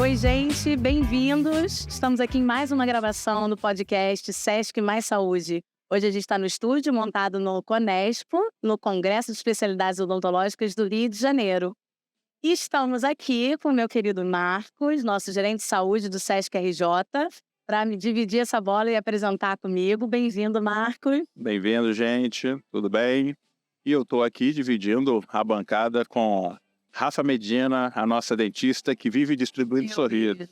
Oi, gente, bem-vindos. Estamos aqui em mais uma gravação do podcast Sesc Mais Saúde. Hoje a gente está no estúdio montado no Conespo, no Congresso de Especialidades Odontológicas do Rio de Janeiro. E estamos aqui com o meu querido Marcos, nosso gerente de saúde do Sesc RJ, para me dividir essa bola e apresentar comigo. Bem-vindo, Marcos. Bem-vindo, gente. Tudo bem? E eu estou aqui dividindo a bancada com Rafa Medina, a nossa dentista que vive distribuindo sorrisos.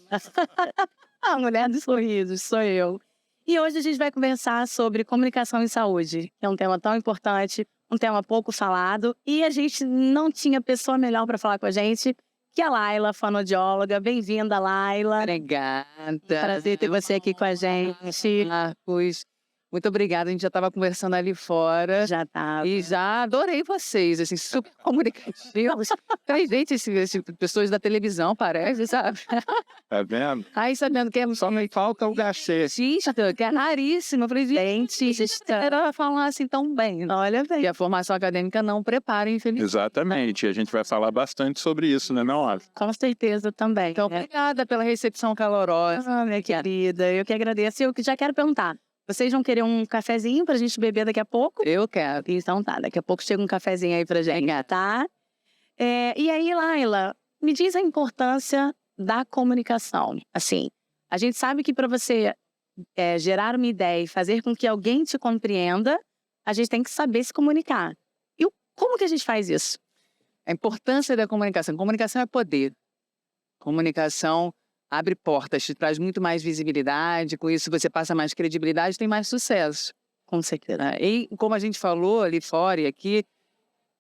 A mulher dos sorrisos, sou eu. E hoje a gente vai conversar sobre comunicação em saúde, que é um tema tão importante, um tema pouco falado, e a gente não tinha pessoa melhor para falar com a gente que a Laila, fonoaudióloga. Bem-vinda, Laila. Obrigada. Prazer ter você aqui com a gente. Marcos, muito obrigada. A gente já estava conversando ali fora. Já tá. E já adorei vocês, assim, super comunicativos. Gente, pessoas da televisão, parece, sabe? Tá vendo? Aí sabendo que é Só me falta o cachê. dentista, que é raríssimo. Eu falei, Dentista. era falar assim tão bem. Olha, E bem. a formação acadêmica não prepara, infelizmente. Exatamente. A gente vai falar bastante sobre isso, né, não, Rafa? Com certeza também. Então, obrigada pela recepção calorosa. Ah, minha querida, eu que agradeço. Eu que já quero perguntar. Vocês vão querer um cafezinho pra gente beber daqui a pouco? Eu quero. Então tá, daqui a pouco chega um cafezinho aí pra gente, tá? E aí, Laila, me diz a importância da comunicação. Assim, a gente sabe que para você gerar uma ideia e fazer com que alguém te compreenda, a gente tem que saber se comunicar. E como que a gente faz isso? A importância da comunicação. Comunicação é poder. Comunicação abre portas, te traz muito mais visibilidade, com isso você passa mais credibilidade e tem mais sucesso. Com certeza. E como a gente falou ali fora e aqui,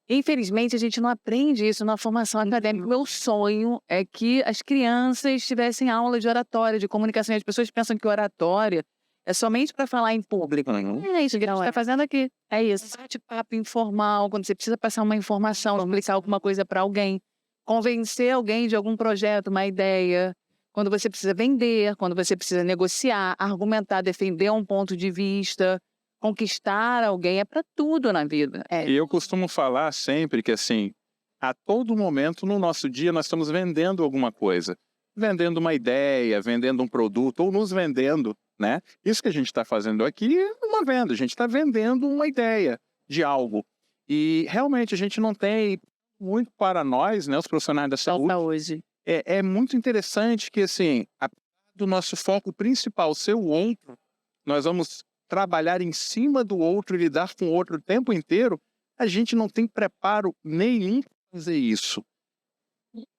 infelizmente a gente não aprende isso na formação acadêmica. Meu sonho é que as crianças tivessem aula de oratória, de comunicação. E as pessoas pensam que oratória é somente para falar em público. Não é isso que a gente está fazendo aqui. É isso. Bate-papo informal, quando você precisa passar uma informação, explicar alguma coisa para alguém, convencer alguém de algum projeto, uma ideia. Quando você precisa vender, quando você precisa negociar, argumentar, defender um ponto de vista, conquistar alguém, é para tudo na vida. E eu costumo falar sempre que, assim, a todo momento no nosso dia nós estamos vendendo alguma coisa. Vendendo uma ideia, vendendo um produto, ou nos vendendo, né? Isso que a gente está fazendo aqui é uma venda, a gente está vendendo uma ideia de algo. E realmente a gente não tem muito para nós, né, os profissionais da saúde. Hoje. É muito interessante que, assim, apesar do nosso foco principal ser o outro, nós vamos trabalhar em cima do outro e lidar com o outro o tempo inteiro, a gente não tem preparo nenhum para fazer isso.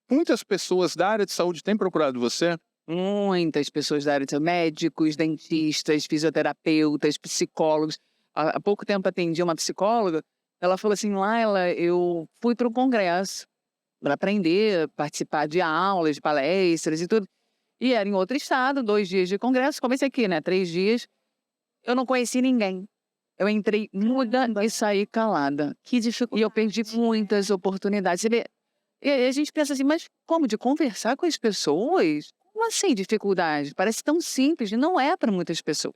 Muitas pessoas da área de saúde têm procurado você? Muitas pessoas da área de saúde, médicos, dentistas, fisioterapeutas, psicólogos. Há pouco tempo atendi uma psicóloga, ela falou assim, Laila, eu fui para o congresso para aprender, participar de aulas, de palestras e tudo. E era em outro estado, 2 dias de congresso, comecei aqui, né, 3 dias. Eu não conheci ninguém. Eu entrei muda e saí calada. Que dificuldade. E eu perdi muitas oportunidades. Você vê, e a gente pensa assim, mas como? De conversar com as pessoas? Como assim dificuldade? Parece tão simples, não é para muitas pessoas.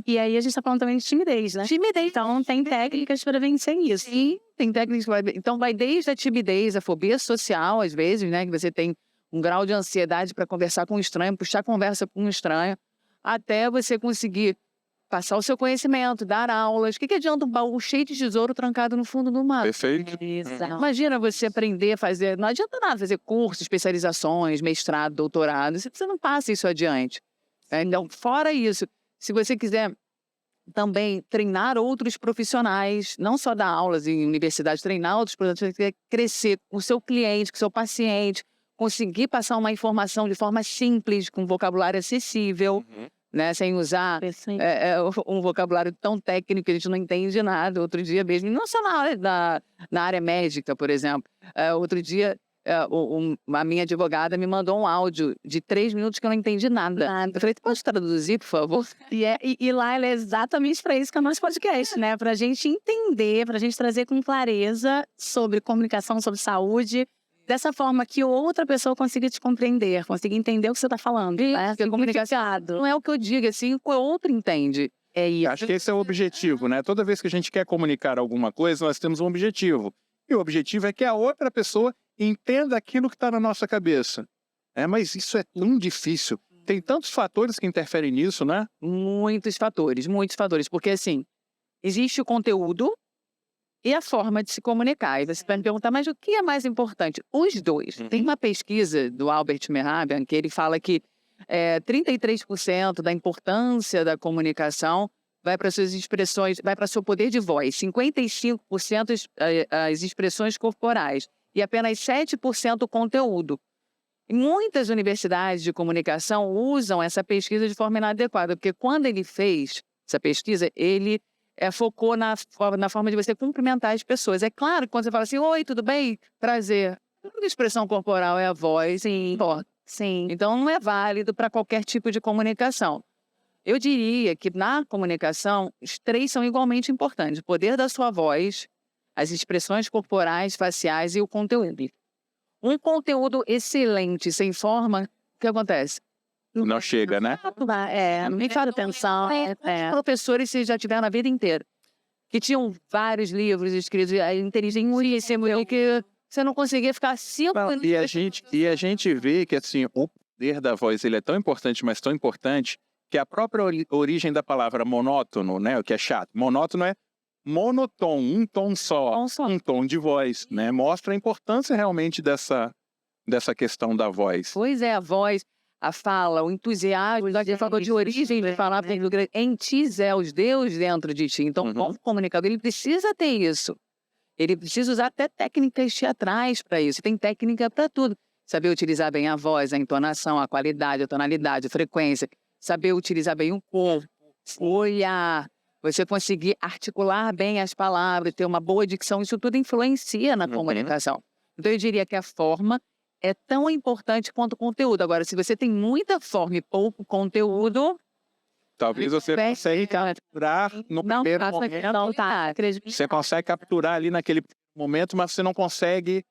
E aí a gente está falando também de timidez, né? Timidez. Então tem técnicas para vencer isso. Sim, tem técnicas. Então vai desde a timidez, a fobia social, às vezes, né? Que você tem um grau de ansiedade para conversar com um estranho, puxar conversa com um estranho, até você conseguir passar o seu conhecimento, dar aulas. O que adianta um baú cheio de tesouro trancado no fundo do mar? Perfeito. Exato. Imagina você aprender a fazer... Não adianta nada fazer cursos, especializações, mestrado, doutorado. Você não passa isso adiante. Então, fora isso, se você quiser também treinar outros profissionais, não só dar aulas em universidade, treinar outros profissionais, você quer crescer com o seu cliente, com o seu paciente, conseguir passar uma informação de forma simples, com vocabulário acessível, né, sem usar um vocabulário tão técnico que a gente não entende nada. Outro dia mesmo, não só na área médica, por exemplo, outro dia a minha advogada me mandou um áudio de 3 minutos que eu não entendi nada. Eu falei, pode traduzir, por favor? E lá ela é exatamente para isso que é o nosso podcast, né? Para a gente entender, para a gente trazer com clareza sobre comunicação, sobre saúde, dessa forma que outra pessoa consiga te compreender, consiga entender o que você está falando. Né? Porque a comunicação não é o que eu digo, assim, o que o outro entende. É isso. Acho que esse é o objetivo, né? Toda vez que a gente quer comunicar alguma coisa, nós temos um objetivo. E o objetivo é que a outra pessoa entenda aquilo que está na nossa cabeça. Mas isso é tão difícil. Tem tantos fatores que interferem nisso, né? Muitos fatores, porque assim, existe o conteúdo e a forma de se comunicar. E você vai me perguntar, mas o que é mais importante? Os dois. Tem uma pesquisa do Albert Mehrabian que ele fala que 33% da importância da comunicação vai para suas expressões, vai para seu poder de voz, 55% as expressões corporais e apenas 7% o conteúdo. E muitas universidades de comunicação usam essa pesquisa de forma inadequada, porque quando ele fez essa pesquisa, ele focou na forma de você cumprimentar as pessoas. É claro que quando você fala assim, oi, tudo bem? Prazer. A expressão corporal é a voz, sim. Sim. Então, não é válido para qualquer tipo de comunicação. Eu diria que na comunicação, os três são igualmente importantes. O poder da sua voz, as expressões corporais, faciais e o conteúdo. Um conteúdo excelente, sem forma, o que acontece? Não chega, né? Não faz atenção. Professores vocês já tiveram a vida inteira, que tinham vários livros escritos, inteligentíssimo, que você não conseguia ficar 5 minutos. E a gente vê que assim, o poder da voz ele é tão importante, mas tão importante, que a própria origem da palavra monótono, né, o que é chato, monótono é monotom, um tom só, um tom de voz, né? Mostra a importância realmente dessa questão da voz. Pois é, a voz, a fala, o entusiasmo, ele falou de origem de falar em ti é os Deus dentro de ti. Então, como comunicador, ele precisa ter isso. Ele precisa usar até técnicas teatrais para isso. Tem técnica para tudo. Saber utilizar bem a voz, a entonação, a qualidade, a tonalidade, a frequência. Saber utilizar bem o corpo, olhar. Você conseguir articular bem as palavras, ter uma boa dicção. Isso tudo influencia na comunicação. Então, eu diria que a forma é tão importante quanto o conteúdo. Agora, se você tem muita forma e pouco conteúdo... Talvez você consiga capturar no primeiro momento. Você consegue capturar ali naquele momento, mas você não consegue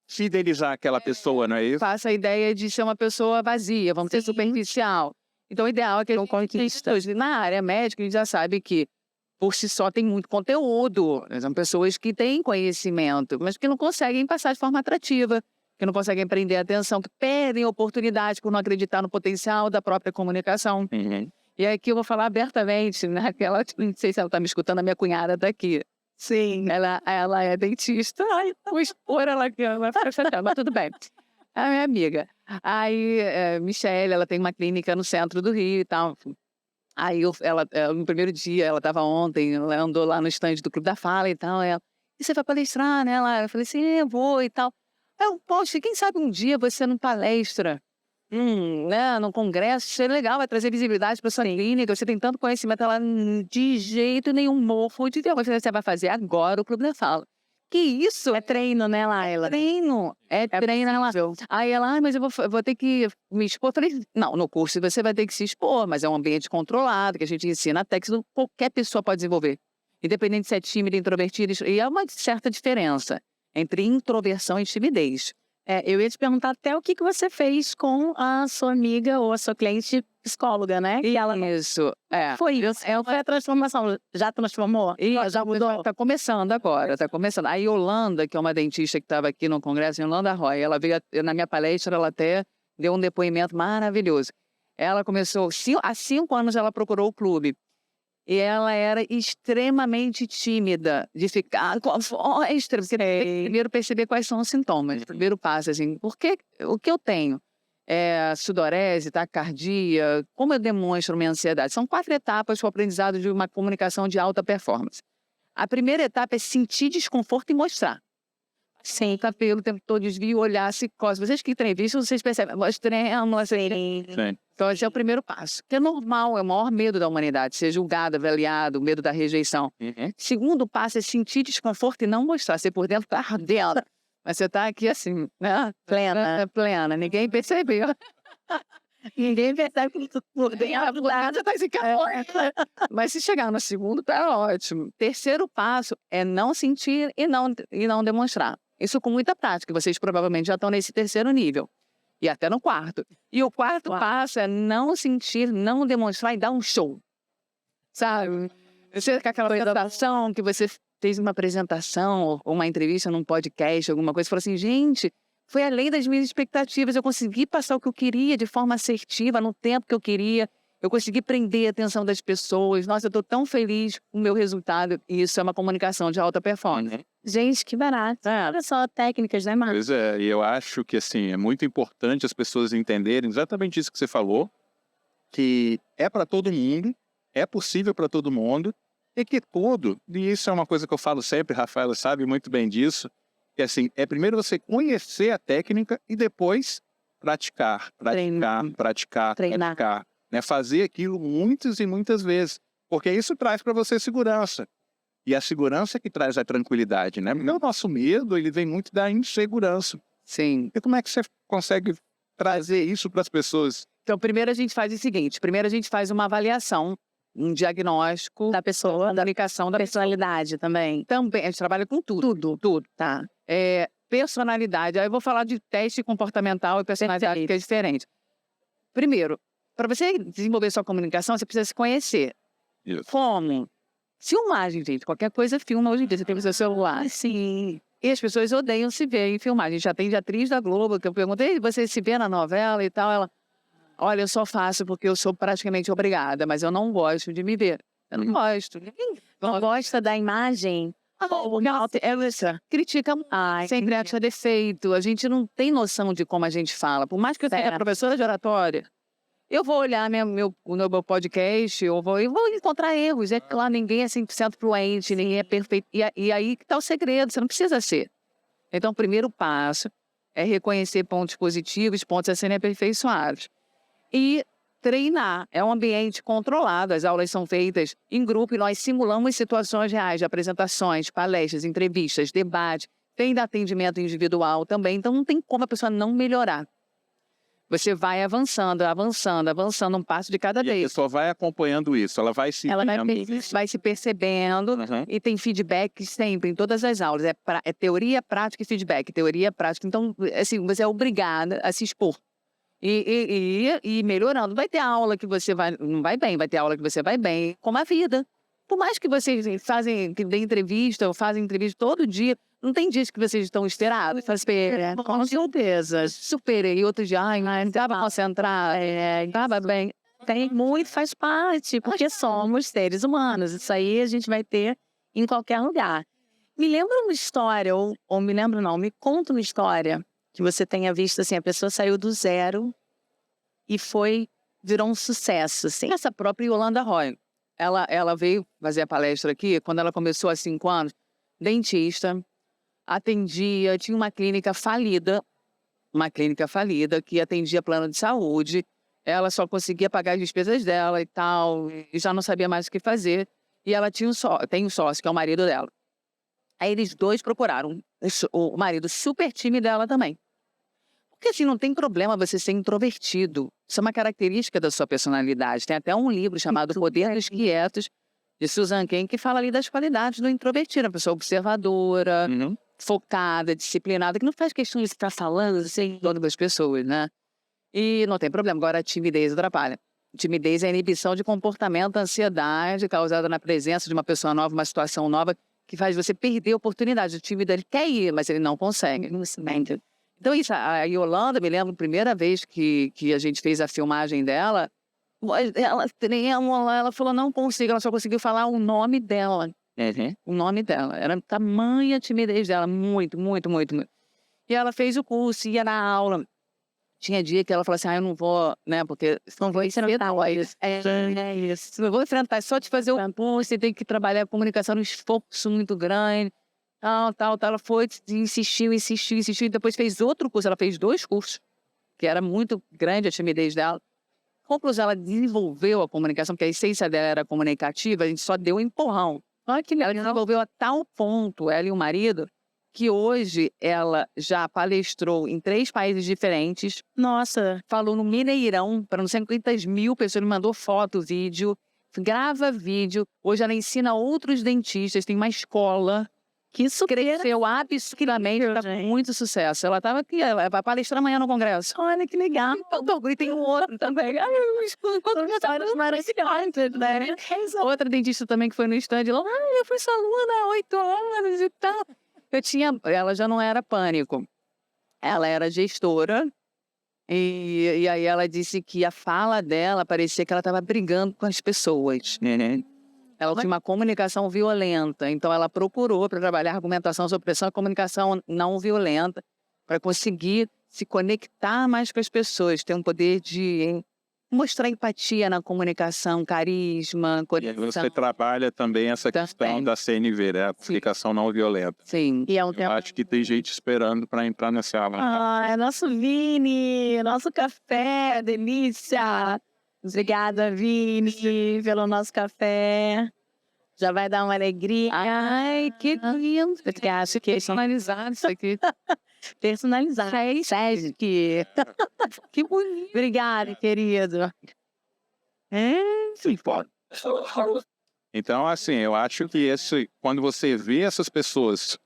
fidelizar aquela pessoa, não é isso? Faça a ideia de ser uma pessoa vazia, vamos dizer, superficial. Então, o ideal é que a gente conquista. Na área médica, a gente já sabe que, por si só, tem muito conteúdo. São pessoas que têm conhecimento, mas que não conseguem passar de forma atrativa, que não conseguem prender a atenção, que perdem oportunidade por não acreditar no potencial da própria comunicação. E aqui eu vou falar abertamente, né? Não sei se ela está me escutando, a minha cunhada está aqui. Sim. Ela é dentista. Ai, vou expor ela aqui, ela vai ficar chateada, mas tudo bem. É a minha amiga. Aí, Michelle, ela tem uma clínica no centro do Rio e tal. Aí, no primeiro dia, ela estava ontem, ela andou lá no estande do Clube da Fala e tal. E você vai palestrar, né? Eu falei assim, eu vou e tal. Aí eu, poxa, quem sabe um dia você não palestra, né, num congresso, isso é legal, vai trazer visibilidade para sua clínica, você tem tanto conhecimento. Ela, de jeito nenhum, morro de Deus. Você vai fazer agora o Clube da Fala. Que isso? É treino, né, Laila? É treino. Aí ela, mas eu vou ter que me expor. Eu falei, não, no curso você vai ter que se expor, mas é um ambiente controlado, que a gente ensina até que qualquer pessoa pode desenvolver. Independente se é tímida, introvertida, e há uma certa diferença entre introversão e timidez. Eu ia te perguntar até o que você fez com a sua amiga ou a sua cliente psicóloga, né? E ela... Isso, Foi a transformação. Já transformou? Já mudou? Está começando agora, está começando. A Yolanda, que é uma dentista que estava aqui no congresso, Yolanda Roy, ela veio na minha palestra, ela até deu um depoimento maravilhoso. Ela começou, há 5 anos ela procurou o clube. E ela era extremamente tímida, de ficar com a voz. Você tem que primeiro perceber quais são os sintomas. O primeiro passo, assim, o que eu tenho? Sudorese, taquicardia, como eu demonstro minha ansiedade? São 4 etapas para o aprendizado de uma comunicação de alta performance. A primeira etapa é sentir desconforto e mostrar. Sem cabelo, o tempo todo desvio, olhar, se coça. Vocês que entrevistam, vocês percebem a voz trêmula, assim. Então, esse é o primeiro passo. Que é normal, é o maior medo da humanidade, ser julgado, avaliado, o medo da rejeição. Segundo passo é sentir desconforto e não mostrar. Você por dentro está ardendo. Mas você está aqui assim, né? Plena. Ninguém percebeu. Ninguém percebe que por dentro já está assim, mas se chegar no segundo, tá ótimo. Terceiro passo é não sentir e não demonstrar. Isso com muita prática. Vocês provavelmente já estão nesse terceiro nível. E até no quarto. E o quarto passo é não sentir, não demonstrar e dar um show. Sabe? Você com aquela sensação que você fez uma apresentação ou uma entrevista num podcast, alguma coisa, e falou assim, gente, foi além das minhas expectativas. Eu consegui passar o que eu queria de forma assertiva, no tempo que eu queria. Eu consegui prender a atenção das pessoas. Nossa, eu estou tão feliz com o meu resultado. E isso é uma comunicação de alta performance. Gente, que barato. Olha só, técnicas, né, Marcos? Pois é, e eu acho que, assim, é muito importante as pessoas entenderem exatamente isso que você falou, que é para todo mundo, é possível para todo mundo, e que tudo, e isso é uma coisa que eu falo sempre, Rafaela sabe muito bem disso, que assim, é primeiro você conhecer a técnica e depois praticar, praticar, né? Fazer aquilo muitas e muitas vezes, porque isso traz para você segurança. E a segurança é que traz a tranquilidade, né? Porque o nosso medo, ele vem muito da insegurança. Sim. E como é que você consegue trazer isso para as pessoas? Então, primeiro a gente faz o seguinte, primeiro a gente faz uma avaliação, um diagnóstico Da pessoa, da comunicação da personalidade também. Também, a gente trabalha com tudo. Tá. Personalidade, aí eu vou falar de teste comportamental e personalidade, que é diferente. Primeiro, para você desenvolver sua comunicação, você precisa se conhecer. Isso. Como? Filmagem, gente. Qualquer coisa filma hoje em dia. Você tem o seu celular. Sim. E as pessoas odeiam se ver em filmagem. A gente atende a atriz da Globo, que eu perguntei, você se vê na novela e tal? Ela, olha, eu só faço porque eu sou praticamente obrigada, mas eu não gosto de me ver. Eu não gosto. Não gosta da imagem? Ela critica sempre acha defeito. A gente não tem noção de como a gente fala. Por mais que eu seja professora de oratória, eu vou olhar no meu podcast, eu vou encontrar erros. É claro, ninguém é 100% fluente, ninguém é perfeito. E aí que está o segredo, você não precisa ser. Então, o primeiro passo é reconhecer pontos positivos, pontos a serem aperfeiçoados. E treinar. É um ambiente controlado, as aulas são feitas em grupo e nós simulamos situações reais de apresentações, palestras, entrevistas, debate. Tem atendimento individual também, então não tem como a pessoa não melhorar. Você vai avançando, um passo de cada E a vez. pessoa vai acompanhando isso, ela vai se... Ela vai se percebendo e tem feedback sempre, em todas as aulas. É teoria, prática e feedback. Teoria, prática. Então, assim, você é obrigada a se expor. E melhorando. Vai ter aula que você não vai bem, vai ter aula que você vai bem, como a vida. Por mais que vocês dêem entrevista ou fazem entrevista todo dia, não tem dias que vocês estão esperados. Com certeza. Superei. Outro dia, não estava concentrado, estava bem. Tem muito, faz parte, porque somos seres humanos. Isso aí a gente vai ter em qualquer lugar. Me lembra uma história, ou me lembra não, me conta uma história que você tenha visto, assim, a pessoa saiu do zero e virou um sucesso, assim. Essa própria Yolanda Roy, ela veio fazer a palestra aqui, quando ela começou há 5 anos, dentista, atendia, tinha uma clínica falida que atendia plano de saúde, ela só conseguia pagar as despesas dela e tal, e já não sabia mais o que fazer, e ela tem um sócio, que é o marido dela. Aí eles dois procuraram o marido super tímido dela também. Porque assim, não tem problema você ser introvertido. Isso é uma característica da sua personalidade. Tem até um livro chamado Poder dos Quietos, de Susan Cain, que fala ali das qualidades do introvertido. Uma pessoa observadora, focada, disciplinada, que não faz questão de estar falando assim, todas as pessoas, né? E não tem problema. Agora, a timidez atrapalha. Timidez é a inibição de comportamento, ansiedade causada na presença de uma pessoa nova, uma situação nova, que faz você perder a oportunidade. O tímido, ele quer ir, mas ele não consegue. Então, isso, a Yolanda, me lembro, a primeira vez que a gente fez a filmagem dela, ela falou, não consigo, ela só conseguiu falar o nome dela. O nome dela. Era tamanha a timidez dela, muito. E ela fez o curso, ia na aula. Tinha dia que ela falou assim, eu não vou, né, porque não vou enfrentar isso. Isso. Não vou enfrentar, só te fazer o curso, você tem que trabalhar a comunicação, um esforço muito grande. Tal. Ela foi, insistiu, e depois fez outro curso. Ela fez 2 cursos, que era muito grande a timidez dela. Conclusão, ela desenvolveu a comunicação, porque a essência dela era comunicativa, a gente só deu um empurrão. Olha que ela desenvolveu a tal ponto, ela e o marido, que hoje ela já palestrou em 3 países diferentes. Nossa, falou no Mineirão, para não sei quantas mil pessoas, me mandou foto, vídeo, grava vídeo. Hoje ela ensina outros dentistas, tem uma escola. que isso Cresceu absurdamente, está com muito sucesso. Ela estava aqui, ela vai palestrar amanhã no congresso. Olha que legal. E tem um outro também. Histórias maravilhosas, né? Outra dentista também que foi no stand, ela, eu fui sua aluna há 8 anos e tal. Ela já não era pânico. ela era gestora, e aí ela disse que a fala dela parecia que ela estava brigando com as pessoas. Ela tinha uma comunicação violenta, então ela procurou para trabalhar argumentação sobre pressão e comunicação não violenta, para conseguir se conectar mais com as pessoas, ter um poder de mostrar empatia na comunicação, carisma, E aí conexão. você trabalha também essa questão Também. da CNV, né? A comunicação não violenta. Sim. E é um Eu tempo. acho que tem gente esperando para entrar nessa aula. Ah, é nosso Vini, nosso café, delícia. Obrigada, Vini, pelo nosso café. Já vai dar uma alegria. Ai, que lindo. Porque acho que Personalizado isso aqui. personalizado. Sesc. Que bonito. Obrigada, querido. Então, assim, eu acho que quando você vê essas pessoas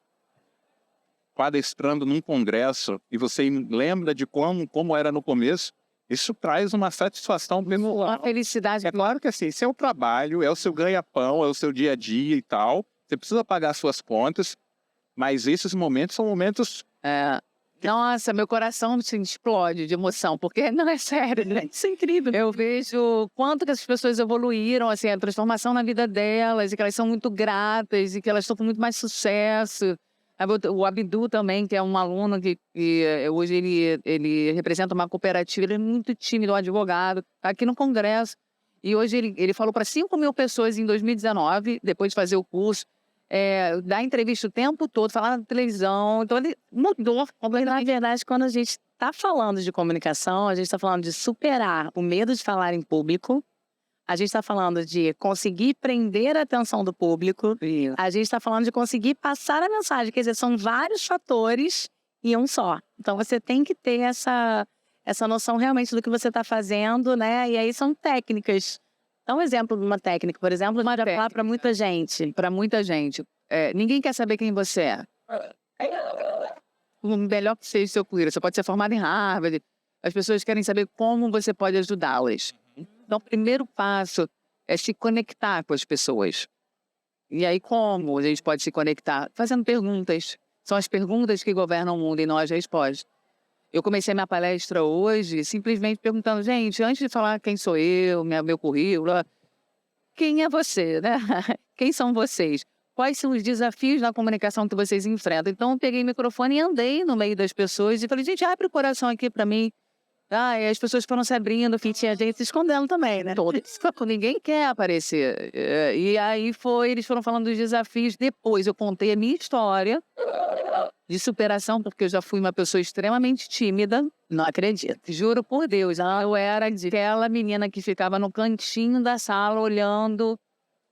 palestrando num congresso e você lembra de como era no começo, isso traz uma satisfação Uma pessoal. felicidade. É claro que assim, esse é o trabalho, é o seu ganha-pão, é o seu dia a dia e tal. Você precisa pagar suas contas, mas esses momentos são momentos... É. Nossa, meu coração se explode de emoção, porque não é sério, né? Isso é incrível. Eu vejo quanto que essas pessoas evoluíram, assim, a transformação na vida delas, e que elas são muito gratas, e que elas estão com muito mais sucesso. O Abdu também, que é um aluno que hoje ele representa uma cooperativa, ele é muito tímido, um advogado, tá aqui no Congresso. E hoje ele falou para 5.000 pessoas em 2019, depois de fazer o curso, dar entrevista o tempo todo, falar na televisão. Então ele mudou Na completamente. verdade, quando a gente está falando de comunicação, a gente está falando de superar o medo de falar em público. A gente está falando de conseguir prender a atenção do público. A gente está falando de conseguir passar a mensagem. Quer dizer, são vários fatores em um só. Então, você tem que ter essa noção realmente do que você está fazendo, né? E aí são técnicas. Dá um exemplo de uma técnica, por exemplo, Uma de falar técnica. para muita gente. Para muita gente. Ninguém quer saber quem você é. O melhor que seja o seu currículo. Você pode ser formado em Harvard. As pessoas querem saber como você pode ajudá-las. Então, o primeiro passo é se conectar com as pessoas. E aí, como a gente pode se conectar? Fazendo perguntas. São as perguntas que governam o mundo e não as respostas. Eu comecei minha palestra hoje simplesmente perguntando, gente, antes de falar quem sou eu, meu currículo, quem é você, né? Quem são vocês? Quais são os desafios na comunicação que vocês enfrentam? Então, eu peguei o microfone e andei no meio das pessoas e falei, gente, abre o coração aqui para mim. E as pessoas foram se abrindo, que tinha gente se escondendo também, né? Todos. Ninguém quer aparecer. E aí eles foram falando dos desafios. Depois eu contei a minha história de superação, porque eu já fui uma pessoa extremamente tímida. Não acredito. Juro por Deus, eu era aquela menina que ficava no cantinho da sala olhando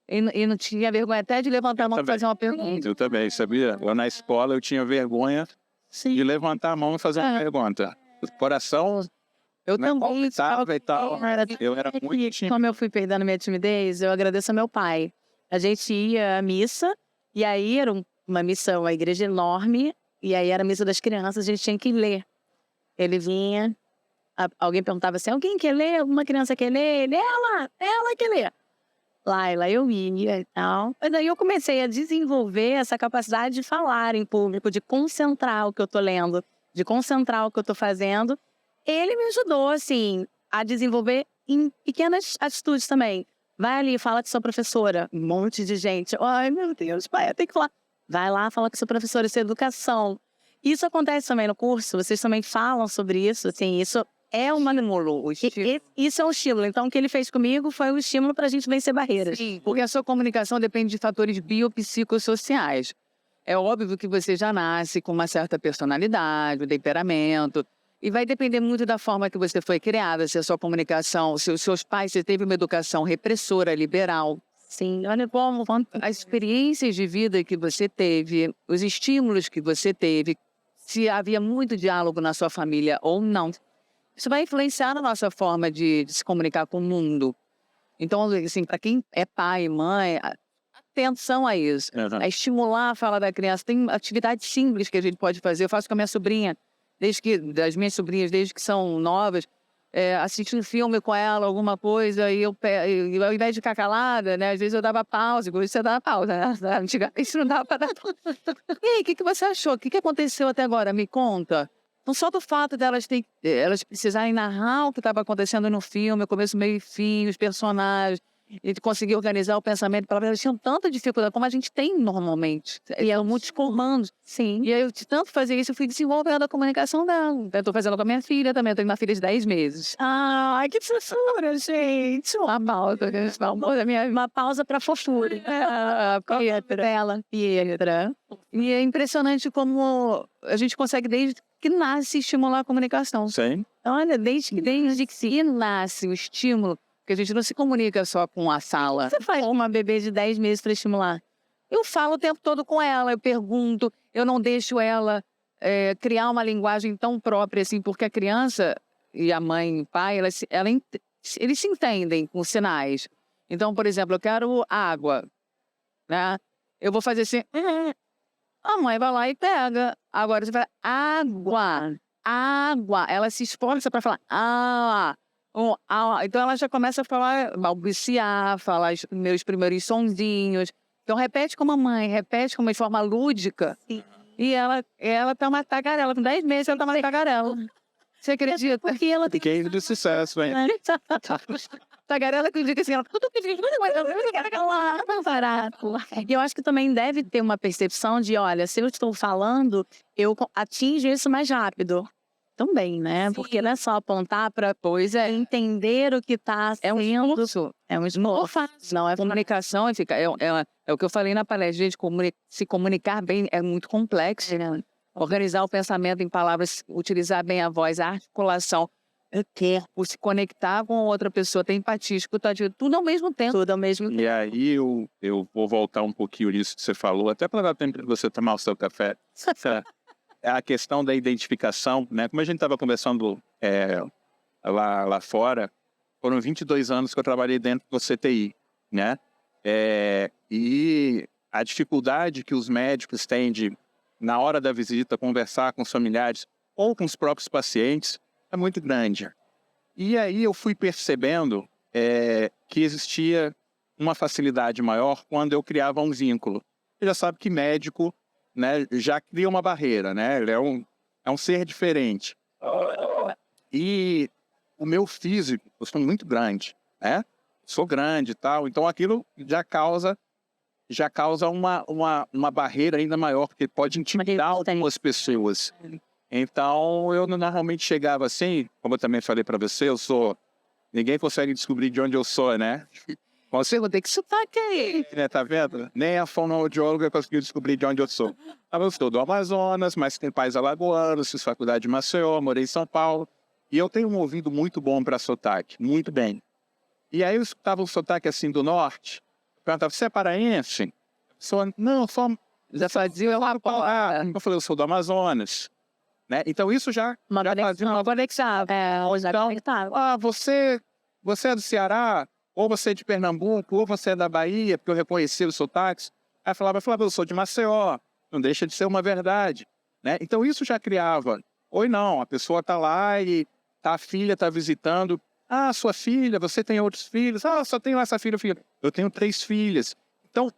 e não tinha vergonha até de levantar a mão e fazer uma pergunta. Eu também, sabia? Lá na escola eu tinha vergonha de levantar a mão e fazer uma pergunta. O coração... Eu também estava e tal. Eu era muito tímido. Como eu fui perdendo minha timidez, eu agradeço ao meu pai. A gente ia à missa, e aí era uma missa, uma igreja enorme, e aí era a missa das crianças, a gente tinha que ler. Ele vinha, alguém perguntava assim, alguém quer ler? Alguma criança quer ler? Ele, ela quer ler. Lá eu ia e tal. Mas aí eu comecei a desenvolver essa capacidade de falar em público, de concentrar o que eu tô lendo, de concentrar o que eu tô fazendo. Ele me ajudou, assim, a desenvolver em pequenas atitudes também. Vai ali, fala com sua professora. Um monte de gente. Ai, meu Deus, pai, eu tenho que falar. Vai lá, fala com sua professora, isso é educação. Isso acontece também no curso, vocês também falam sobre isso, assim, isso é uma... Isso é um estímulo. Então, o que ele fez comigo foi um estímulo para a gente vencer barreiras. Sim, porque a sua comunicação depende de fatores biopsicossociais. É óbvio que você já nasce com uma certa personalidade, um temperamento, e vai depender muito da forma que você foi criada, se a sua comunicação, se os seus pais, você teve uma educação repressora, liberal. Sim, olha como... As experiências de vida que você teve, os estímulos que você teve, se havia muito diálogo na sua família ou não. Isso vai influenciar na nossa forma de se comunicar com o mundo. Então, assim, para quem é pai e mãe, atenção a isso. A estimular a fala da criança. Tem atividades simples que a gente pode fazer. Eu faço com a minha sobrinha, das minhas sobrinhas, desde que são novas, assistir um filme com ela, alguma coisa, e ao invés de ficar calada, né, às vezes eu dava pausa, igual você dava pausa, né? Antigamente não dava para dar pausa. E aí, o que você achou? O que aconteceu até agora? Me conta. Então, só do fato elas precisarem narrar o que estava acontecendo no filme, o começo, meio e fim, os personagens, e de conseguir organizar o pensamento para elas tinham tanta dificuldade, como a gente tem normalmente. E eram muitos comandos. Sim. E aí, eu de tanto fazer isso, eu fui desenvolvendo a comunicação dela. Eu estou fazendo com a minha filha também, eu tenho uma filha de 10 meses. Ai, que fofura, gente. Uma pausa pra fofura. Pedra. Pedra. E é impressionante como a gente consegue, desde que nasce, estimular a comunicação. Sim. Olha, desde que nasce o estímulo, porque a gente não se comunica só com a sala. Você faz uma bebê de 10 meses para estimular? Eu falo o tempo todo com ela, eu pergunto, eu não deixo ela criar uma linguagem tão própria assim, porque a criança e a mãe e o pai, eles se entendem com sinais. Então, por exemplo, eu quero água, né? Eu vou fazer assim, a mãe vai lá e pega. Agora você fala, água. Ela se esforça para falar, então ela já começa a falar, balbuciar, falar os meus primeiros sonzinhos. Então repete com a mamãe, repete de forma lúdica. Sim. E ela tá uma tagarela, com 10 meses ela tá uma tagarela. Você acredita? Porque ela tem Case de sucesso, hein? Tagarela que eu digo assim, ela tudo que diz, barato. E eu acho que também deve ter uma percepção de, olha, se eu estou falando, eu atinjo isso mais rápido. Também, né? Sim. Porque não é só apontar para entender o que está sendo. É um esforço. É um esforço. Não é Comunicação é o que eu falei na palestra, gente, se comunicar bem é muito complexo, né? Organizar o pensamento em palavras, utilizar bem a voz, a articulação, o se conectar com outra pessoa, ter empatia, escutar tudo ao mesmo tempo. Tudo ao mesmo tempo. E aí eu vou voltar um pouquinho nisso que você falou, até para dar tempo de você tomar o seu café. É a questão da identificação, né? Como a gente estava conversando lá fora, foram 22 anos que eu trabalhei dentro do CTI, né? E a dificuldade que os médicos têm de, na hora da visita, conversar com os familiares ou com os próprios pacientes é muito grande. E aí eu fui percebendo que existia uma facilidade maior quando eu criava um vínculo. Você já sabe que médico, né, já cria uma barreira, né? Ele é um ser diferente. E o meu físico, eu sou muito grande, né? Sou grande e tal, então aquilo já causa uma barreira ainda maior, porque pode intimidar algumas pessoas. Então, eu normalmente chegava assim, como eu também falei para você, ninguém consegue descobrir de onde eu sou, né? Você vai ter que sotaque aí, né? Tá vendo? Nem a fonoaudióloga conseguiu descobrir de onde eu sou. Eu sou do Amazonas, mas tenho pais alagoanos, fiz faculdade de Maceió, morei em São Paulo. E eu tenho um ouvido muito bom para sotaque, muito bem. E aí eu escutava um sotaque assim do norte, perguntava, você é paraense? Não, eu sou... Já fazia eu lá. Eu falei, eu sou do Amazonas. Né? Então isso já fazia uma conexão. Então, você é do Ceará, ou você é de Pernambuco, ou você é da Bahia, porque eu reconheci os sotaques. Aí eu falava, eu sou de Maceió, não deixa de ser uma verdade. Né? Então isso já criava. Ou não, a pessoa está lá e a filha está visitando. Ah, sua filha, você tem outros filhos? Ah, só tenho essa filha. Eu tenho 3 filhas. Então,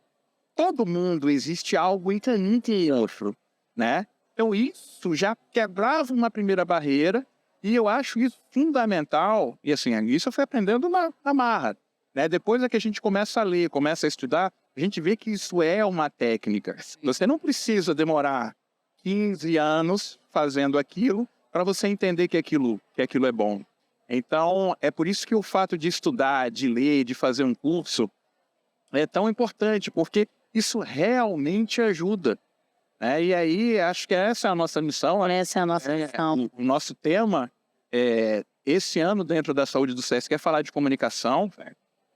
todo mundo existe algo entre outro, né? Então, isso já quebrava uma primeira barreira e eu acho isso fundamental. E assim, isso eu fui aprendendo na marra. Né? Depois é que a gente começa a ler, começa a estudar, a gente vê que isso é uma técnica. Você não precisa demorar 15 anos fazendo aquilo para você entender que aquilo é bom. Então, é por isso que o fato de estudar, de ler, de fazer um curso é tão importante, porque isso realmente ajuda. E aí, acho que essa é a nossa missão. Essa é a nossa missão. O nosso tema, esse ano, dentro da saúde do SESC, é falar de comunicação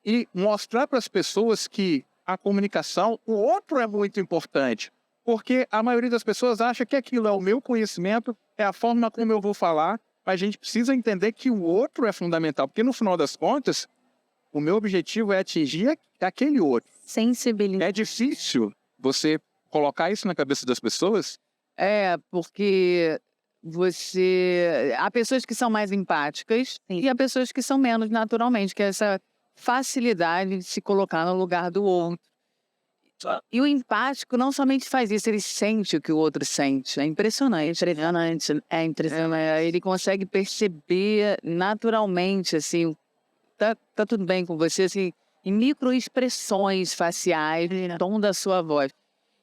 e mostrar para as pessoas que a comunicação, o outro é muito importante, porque a maioria das pessoas acha que aquilo é o meu conhecimento, é a forma como eu vou falar, mas a gente precisa entender que o outro é fundamental, porque no final das contas, o meu objetivo é atingir aquele outro. Sensibilidade. É difícil você colocar isso na cabeça das pessoas? Porque há pessoas que são mais empáticas e há pessoas que são menos naturalmente, que é essa facilidade de se colocar no lugar do outro. E o empático não somente faz isso, ele sente o que o outro sente. É impressionante. É impressionante. Ele consegue perceber naturalmente, assim, tá tudo bem com você, assim, em microexpressões faciais, no tom da sua voz.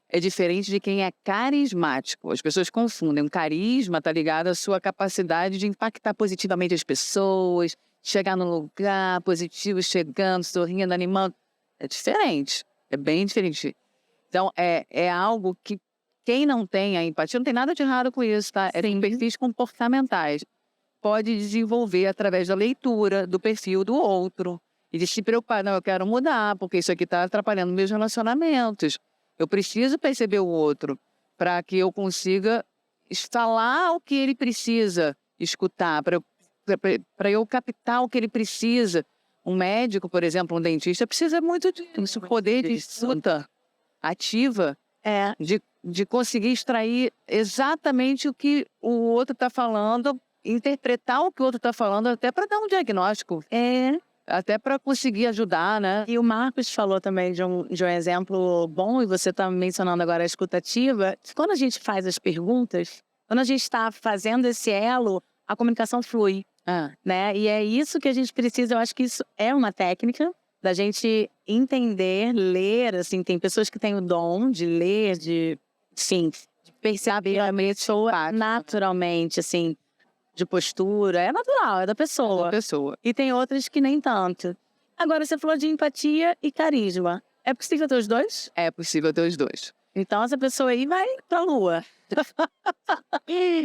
É diferente de quem é carismático. As pessoas confundem. O carisma tá ligado à sua capacidade de impactar positivamente as pessoas, chegar num lugar positivo, chegando, sorrindo, animando. É diferente. É bem diferente. Então, é algo que quem não tem a empatia, não tem nada de errado com isso, tá? É perfis comportamentais. Pode desenvolver através da leitura do perfil do outro. E de se preocupar, não, eu quero mudar, porque isso aqui está atrapalhando meus relacionamentos. Eu preciso perceber o outro para que eu consiga falar o que ele precisa escutar, para eu captar o que ele precisa. Um médico, por exemplo, um dentista, precisa muito disso, poder de escuta ativa, de conseguir extrair exatamente o que o outro está falando, interpretar o que o outro está falando, até para dar um diagnóstico. Até para conseguir ajudar, né? E o Marcos falou também de um exemplo bom, e você está mencionando agora a escutativa. Quando a gente faz as perguntas, quando a gente está fazendo esse elo, a comunicação flui, né? E é isso que a gente precisa. Eu acho que isso é uma técnica da gente entender, ler, assim. Tem pessoas que têm o dom de ler, de perceber a pessoa naturalmente, assim, de postura, é natural, é da pessoa. E tem outras que nem tanto. Agora, você falou de empatia e carisma. É possível ter os dois? É possível ter os dois. Então, essa pessoa aí vai pra lua.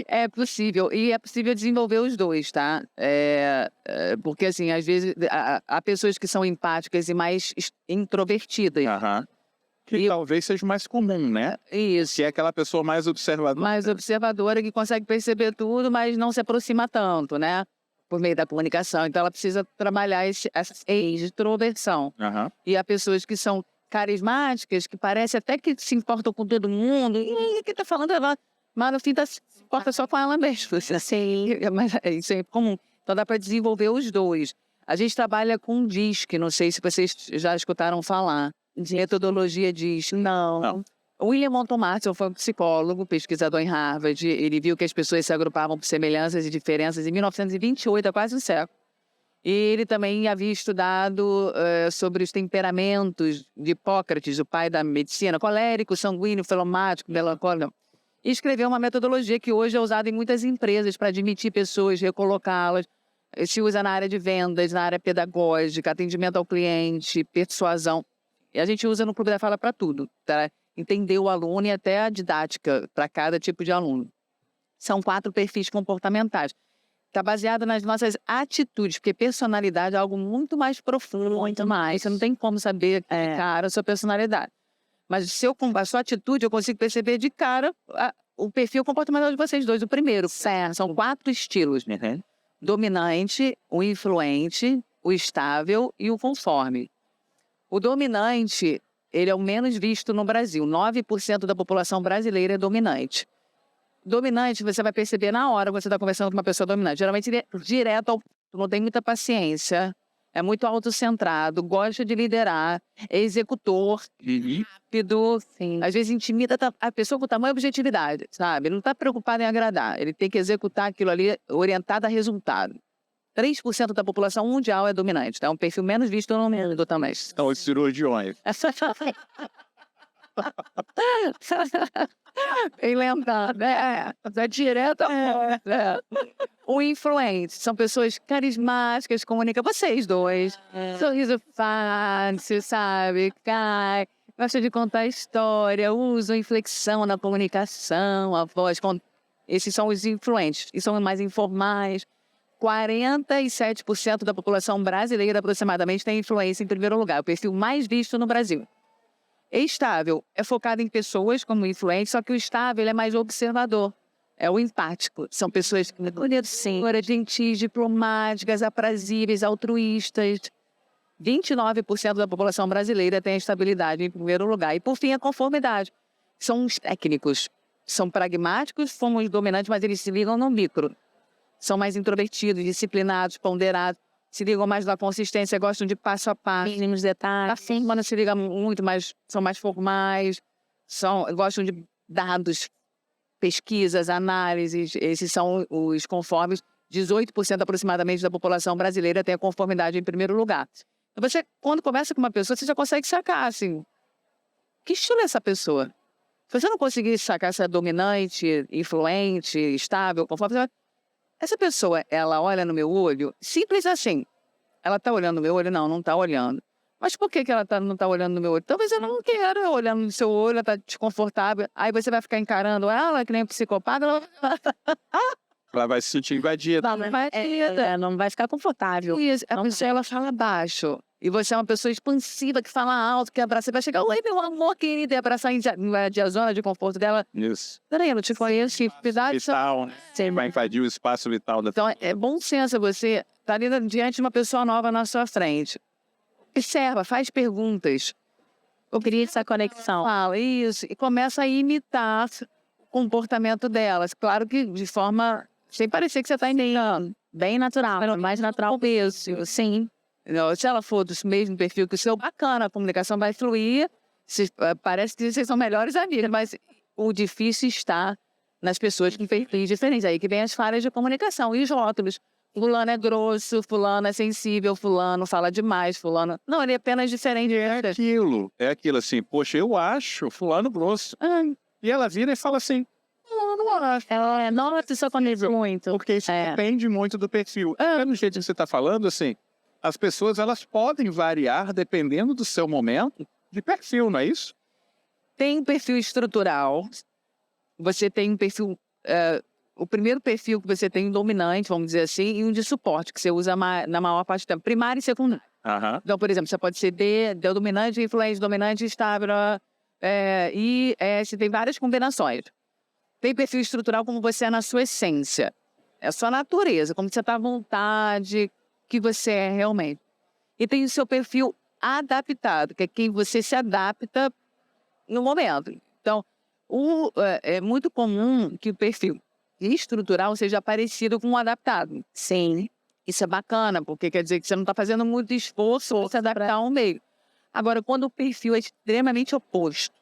É possível. E é possível desenvolver os dois, tá? Porque, assim, às vezes, há pessoas que são empáticas e mais introvertidas. Que talvez seja mais comum, né? Isso. Que é aquela pessoa mais observadora. Mais observadora, que consegue perceber tudo, mas não se aproxima tanto, né? Por meio da comunicação. Então, ela precisa trabalhar essa extroversão. E há pessoas que são carismáticas, que parece até que se importam com todo mundo. E quem tá falando ela, mas no fim se importa só com ela mesma. Sim. Mas isso é comum. Então, dá para desenvolver os dois. A gente trabalha com DISC, não sei se vocês já escutaram falar. Metodologia DISC. Não. William Montomarson foi um psicólogo, pesquisador em Harvard. Ele viu que as pessoas se agrupavam por semelhanças e diferenças em 1928, há quase um século. E ele também havia estudado sobre os temperamentos de Hipócrates, o pai da medicina, colérico, sanguíneo, filomático, melancólico. E escreveu uma metodologia que hoje é usada em muitas empresas para admitir pessoas, recolocá-las. Se usa na área de vendas, na área pedagógica, atendimento ao cliente, persuasão. E a gente usa no Clube da Fala para tudo, tá? Entender o aluno e até a didática para cada tipo de aluno. São 4 perfis comportamentais. Está baseado nas nossas atitudes, porque personalidade é algo muito mais profundo, muito mais. Você não tem como saber de cara a sua personalidade. Mas a sua atitude, eu consigo perceber de cara o perfil comportamental de vocês dois. O primeiro, são 4 estilos. Dominante, o influente, o estável e o conforme. O dominante, ele é o menos visto no Brasil. 9% da população brasileira é dominante. Dominante, você vai perceber na hora que você está conversando com uma pessoa dominante. Geralmente, ele é direto ao ponto, não tem muita paciência, é muito autocentrado, gosta de liderar, é executor, rápido. Sim. Às vezes intimida a pessoa com tamanha objetividade, sabe? Ele não está preocupado em agradar, ele tem que executar aquilo ali orientado a resultado. 3% da população mundial é dominante, tá? É um perfil menos visto no mundo também. São os cirurgiões. Bem lembrado, né? É direto. O influente são pessoas carismáticas, comunicam vocês dois. Sorriso fácil, sabe? Gosta de contar história, usam inflexão na comunicação, a voz. Esses são os influentes, e são mais informais. 47% da população brasileira, aproximadamente, tem influência em primeiro lugar, o perfil mais visto no Brasil. Estável é focado em pessoas como influente, só que o estável ele é mais observador. É o empático. São pessoas gentis, diplomáticas, aprazíveis, altruístas. 29% da população brasileira tem a estabilidade em primeiro lugar. E, por fim, a conformidade. São os técnicos. São pragmáticos, fomos dominantes, mas eles se ligam no micro. São mais introvertidos, disciplinados, ponderados. se ligam mais na consistência, gostam de passo a passo. Mínimos detalhes. A semana se liga muito mais, são mais formais, gostam de dados, pesquisas, análises. Esses são os conformes. 18% aproximadamente da população brasileira tem a conformidade em primeiro lugar. Então, você, quando conversa com uma pessoa, você já consegue sacar, assim, que estilo é essa pessoa? Se você não conseguir sacar se é dominante, influente, estável, conforme... Essa pessoa, ela olha no meu olho, simples assim. Ela está olhando no meu olho? Não, não está olhando. Mas por que ela não está olhando no meu olho? Talvez eu não queira olhar no seu olho, ela está desconfortável. Aí você vai ficar encarando ela, que nem um psicopata. Ela vai se sentir invadida. Não vai ficar confortável. Isso, a pessoa, ela fala baixo. E você é uma pessoa expansiva, que fala alto, que abraça. Você vai chegar, oi, meu amor, querida, e abraçar a zona de conforto dela. Isso. Peraí, eu não te conheço. Vital, né? Vai invadir o espaço vital da Então, é bom senso você estar ali diante de uma pessoa nova na sua frente. Observa, faz perguntas. Cria essa conexão. Fala isso e começa a imitar o comportamento delas. Claro que de forma, sem parecer que você está imitando. Bem natural, mais natural mesmo. Sim. Se ela for do mesmo perfil que o seu, bacana, a comunicação vai fluir. Parece que vocês são melhores amigas, mas o difícil está nas pessoas com perfis diferentes. Aí que vem as falhas de comunicação e os rótulos. Fulano é grosso, fulano é sensível, fulano fala demais, fulano... Não, ele é apenas diferente. É aquilo assim, poxa, eu acho fulano grosso. E ela vira e fala assim, não acho. Nossa, isso acontece muito. Porque isso depende muito do perfil. No jeito que você está falando, assim, as pessoas, elas podem variar dependendo do seu momento de perfil, não é isso? Tem um perfil estrutural. Você tem um perfil... o primeiro perfil que você tem, um dominante, vamos dizer assim, e um de suporte, que você usa na maior parte do tempo. Primário e secundário. Então, por exemplo, você pode ser D dominante, influente, dominante, estável, e você tem várias combinações. Tem perfil estrutural como você é na sua essência. É a sua natureza, como você está à vontade, que você é realmente. E tem o seu perfil adaptado, que é quem você se adapta no momento. Então, é muito comum que o perfil estrutural seja parecido com um adaptado. Sim. Isso é bacana, porque quer dizer que você não está fazendo muito esforço para se adaptar ao meio. Agora, quando o perfil é extremamente oposto,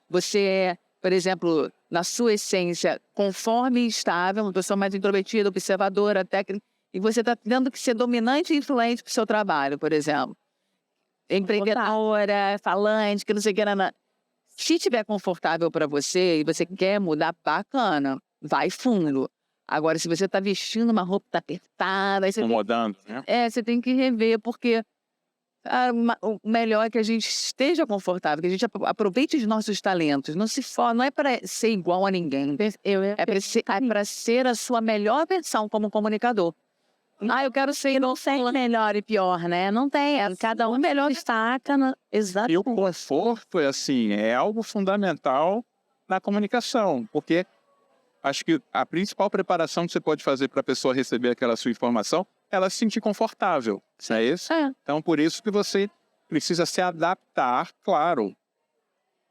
você é, por exemplo, na sua essência, conforme estável, uma pessoa mais introvertida, observadora, técnica, e você está tendo que ser dominante e influente para o seu trabalho, por exemplo. Empreendedora, falante, que não sei o que. Se estiver confortável para você e você quer mudar, bacana. Vai fundo. Agora, se você está vestindo uma roupa apertada... Incomodando, né? Você tem que rever, porque o melhor é que a gente esteja confortável, que a gente aproveite os nossos talentos. Não é para ser igual a ninguém. É para ser a sua melhor versão como comunicador. Eu quero ser... Não tem melhor e pior, né? Não tem. Cada um melhor destaca. Exato. E o conforto, assim, é algo fundamental na comunicação, porque... Acho que a principal preparação que você pode fazer para a pessoa receber aquela sua informação é ela se sentir confortável, não é isso? Então, por isso que você precisa se adaptar, claro,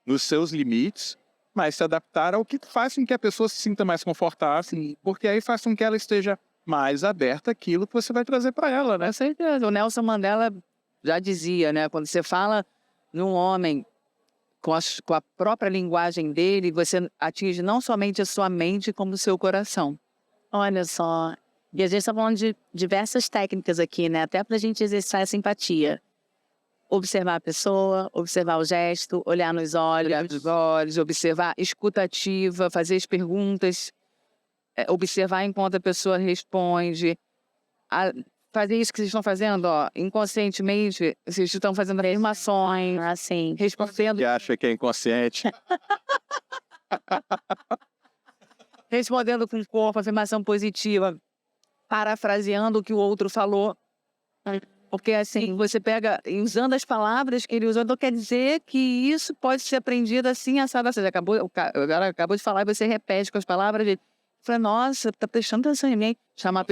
nos seus limites, mas se adaptar ao que faz com que a pessoa se sinta mais confortável, porque aí faz com que ela esteja mais aberta àquilo que você vai trazer para ela, né? O Nelson Mandela já dizia, né? Quando você fala num homem... Com a própria linguagem dele, você atinge não somente a sua mente, como o seu coração. Olha só. E a gente está falando de diversas técnicas aqui, né? Até para a gente exercitar essa empatia. Observar a pessoa, observar o gesto, olhar nos olhos, observar, escutativa, fazer as perguntas, observar enquanto a pessoa responde. Fazer isso que vocês estão fazendo, inconscientemente, vocês estão fazendo afirmações, assim, respondendo. Que acha que é inconsciente. Respondendo com o corpo, afirmação positiva, parafraseando o que o outro falou. Porque, assim, você pega, usando as palavras que ele usou, então quer dizer que isso pode ser aprendido assim, assado. Você acabou de falar e você repete com as palavras dele. Falei, nossa, tá prestando atenção em mim. Chamar a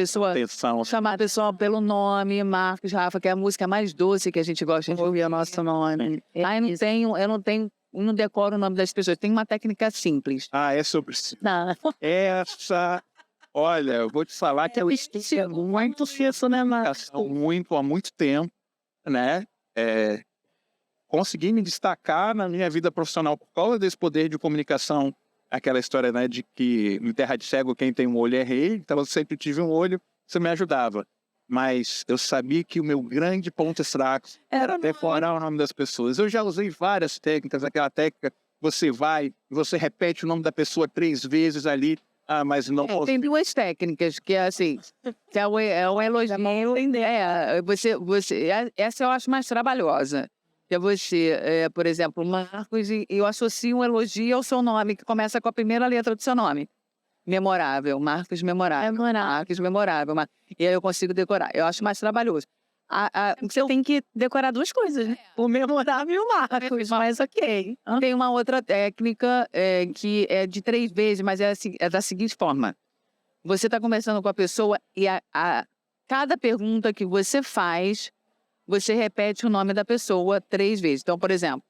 pessoa pelo nome, Marcos, Rafa, que é a música mais doce que a gente gosta de ouvir, o nosso nome. Eu não decoro o nome das pessoas. Tem uma técnica simples. É sobre... Essa Olha, eu vou te falar que eu esqueci muito isso, né, Marcos? há muito tempo, né? Consegui me destacar na minha vida profissional por causa desse poder de comunicação. Aquela história, né, de que em terra de cego quem tem um olho é rei. Então eu sempre tive um olho, isso me ajudava. Mas eu sabia que o meu grande ponto fraco era decorar o nome das pessoas. Eu já usei várias técnicas, aquela técnica, você vai, você repete o nome da pessoa 3 vezes ali, mas não posso. Tem 2 técnicas, que é assim, que é o elogio. Essa eu acho mais trabalhosa. Que é você, por exemplo, Marcos, e eu associo um elogio ao seu nome, que começa com a primeira letra do seu nome. Memorável, Marcos memorável. Marcos memorável. E aí eu consigo decorar. Eu acho mais trabalhoso. Você tem que decorar 2 coisas, né? O memorável e o Marcos, mas ok. Tem uma outra técnica que é de 3 vezes, mas é da seguinte forma. Você está conversando com a pessoa e cada pergunta que você faz, você repete o nome da pessoa 3 vezes. Então, por exemplo,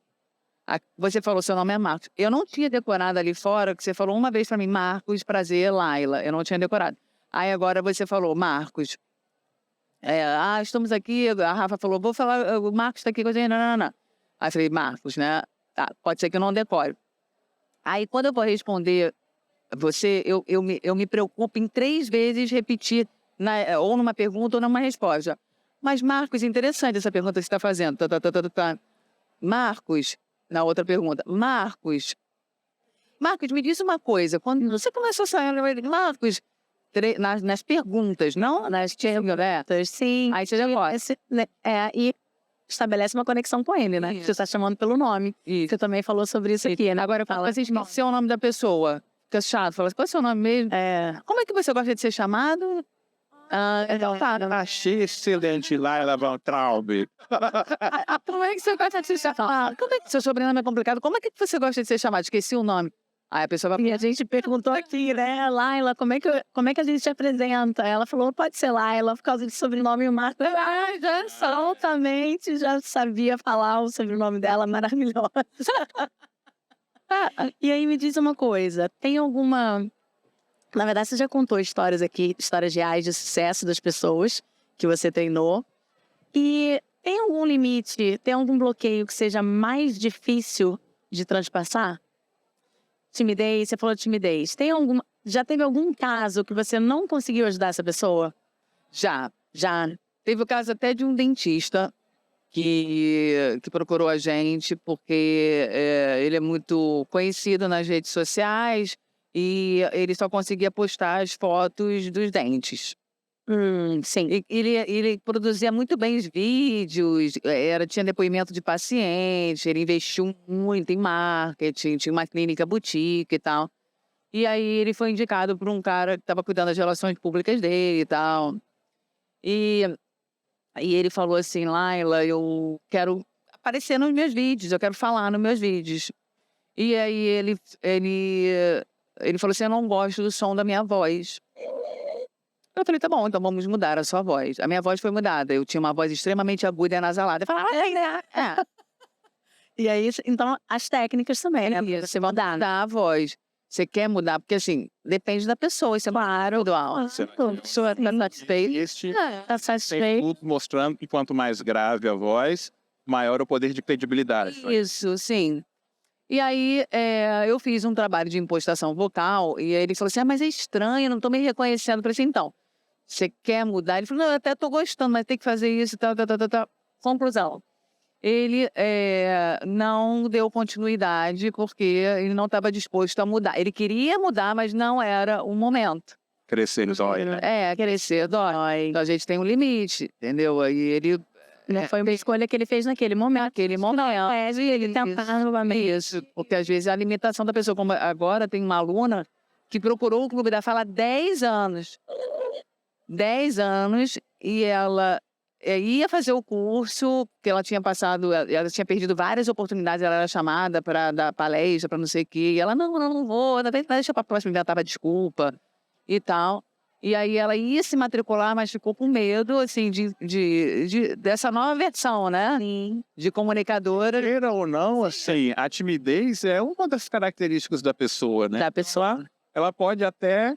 você falou seu nome é Marcos. Eu não tinha decorado ali fora, que você falou uma vez para mim, Marcos, prazer, Laila. Eu não tinha decorado. Aí agora você falou, Marcos. Estamos aqui, a Rafa falou, vou falar, o Marcos está aqui com a gente, não. Aí eu falei, Marcos, né? Tá, pode ser que eu não decore. Aí quando eu vou responder você, eu me preocupo em 3 vezes repetir, ou numa pergunta ou numa resposta. Mas, Marcos, interessante essa pergunta que você está fazendo. Marcos, na outra pergunta, Marcos, me diz uma coisa. Quando você começou a sair, Marcos, nas perguntas, não nas perguntas, sim. Aí você já gosta. E estabelece uma conexão com ele, né? Você está chamando pelo nome. Isso. Você também falou sobre isso aqui, né? Agora, quando você esqueceu o nome da pessoa, fica chato. Fala, qual é o seu nome mesmo? Como é que você gosta de ser chamado? Então tá. Achei excelente, Laila Van Traub. Como é que você gosta de ser chamado? Como é que seu sobrenome é complicado? Como é que você gosta de ser chamado? Esqueci o nome. Aí a pessoa vai... E a gente perguntou aqui, né, Laila, como é que a gente te apresenta? Ela falou, pode ser Laila, por causa do sobrenome Marcos. Já sabia falar o sobrenome dela, maravilhosa. E aí me diz uma coisa, tem alguma... Na verdade, você já contou histórias aqui, histórias reais de sucesso das pessoas que você treinou. E tem algum limite, tem algum bloqueio que seja mais difícil de transpassar? Timidez, você falou de timidez. Já teve algum caso que você não conseguiu ajudar essa pessoa? Já. Teve o caso até de um dentista que procurou a gente porque ele é muito conhecido nas redes sociais e ele só conseguia postar as fotos dos dentes. Sim. Ele produzia muito bem os vídeos, tinha depoimento de paciente, ele investiu muito em marketing, tinha uma clínica boutique e tal. E aí ele foi indicado por um cara que estava cuidando das relações públicas dele e tal. E ele falou assim, Laila, eu quero aparecer nos meus vídeos, eu quero falar nos meus vídeos. E aí ele falou assim, eu não gosto do som da minha voz. Eu falei, tá bom, então vamos mudar a sua voz. A minha voz foi mudada. Eu tinha uma voz extremamente aguda e anasalada. Eu falava, E aí, então, as técnicas também, né? Você mudar a voz. Você quer mudar, porque assim, depende da pessoa. Você Claro. A pessoa tá satisfeita. Tá satisfeito. Tudo mostrando que quanto mais grave a voz, maior o poder de credibilidade. Isso, sim. E aí, eu fiz um trabalho de impostação vocal, e aí ele falou assim, mas é estranho, não tô me reconhecendo. Eu falei assim, então, você quer mudar? Ele falou, não, eu até tô gostando, mas tem que fazer isso e tal. Conclusão. Ele não deu continuidade porque ele não estava disposto a mudar. Ele queria mudar, mas não era o momento. Crescer dói, né? Crescer dói. Então a gente tem um limite, entendeu? Aí ele... Foi uma escolha que ele fez naquele momento. E ele tentar novamente. Isso, porque às vezes a limitação da pessoa, como agora tem uma aluna que procurou o Clube da Fala há 10 anos. 10 anos, e ela ia fazer o curso, porque ela tinha perdido várias oportunidades, ela era chamada para dar palestra, para não sei o quê, e ela, não vou, deixa para a próxima, inventava desculpa e tal. E aí ela ia se matricular, mas ficou com medo, assim, dessa nova versão, né? Sim. De comunicadora. Queira ou não, assim, a timidez é uma das características da pessoa, né? Da pessoa? Ela pode até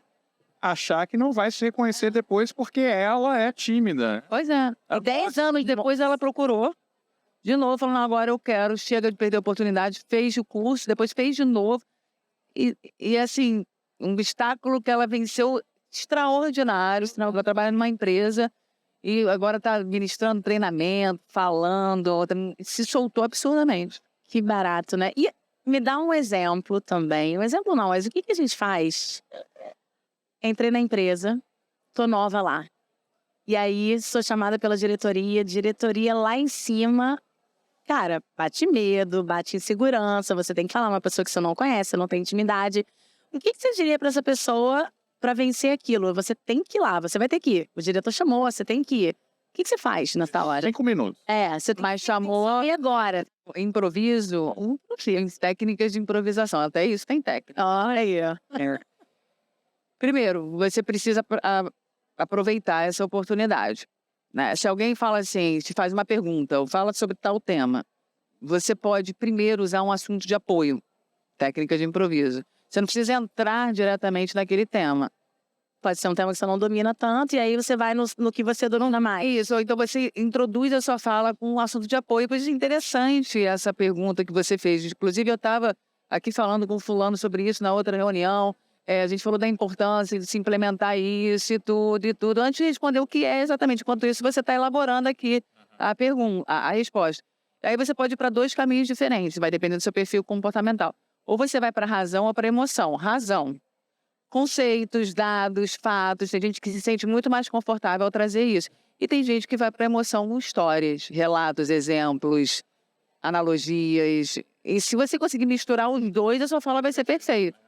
achar que não vai se reconhecer depois porque ela é tímida. Pois é. E 10 anos depois ela procurou de novo, falando, agora eu quero, chega de perder a oportunidade, fez o curso, depois fez de novo. E assim, um obstáculo que ela venceu extraordinário. Ela trabalha numa empresa e agora está ministrando treinamento, falando, se soltou absurdamente. Que barato, né? E me dá um exemplo também. Um exemplo não, mas o que a gente faz? Entrei na empresa, tô nova lá. E aí sou chamada pela diretoria lá em cima. Cara, bate medo, bate insegurança, você tem que falar uma pessoa que você não conhece, não tem intimidade. O que você diria para essa pessoa para vencer aquilo? Você tem que ir lá, você vai ter que ir. O diretor chamou, você tem que ir. O que você faz nessa hora? 5 minutos. Você Mas chamou e agora? improviso, técnicas de improvisação, até isso tem técnica. Olha aí. Primeiro, você precisa aproveitar essa oportunidade, né? Se alguém fala assim, te faz uma pergunta ou fala sobre tal tema, você pode primeiro usar um assunto de apoio, técnica de improviso. Você não precisa entrar diretamente naquele tema. Pode ser um tema que você não domina tanto, e aí você vai no que você domina mais. Isso, ou então você introduz a sua fala com um assunto de apoio. Pois é interessante essa pergunta que você fez. Inclusive, eu estava aqui falando com fulano sobre isso na outra reunião. A gente falou da importância de se implementar isso e tudo. Antes de responder o que é exatamente, enquanto isso, você está elaborando aqui a pergunta, a resposta. Aí você pode ir para 2 caminhos diferentes, vai depender do seu perfil comportamental. Ou você vai para a razão ou para a emoção. Razão. Conceitos, dados, fatos. Tem gente que se sente muito mais confortável ao trazer isso. E tem gente que vai para a emoção com histórias, relatos, exemplos, analogias. E se você conseguir misturar os dois, a sua fala vai ser perfeita.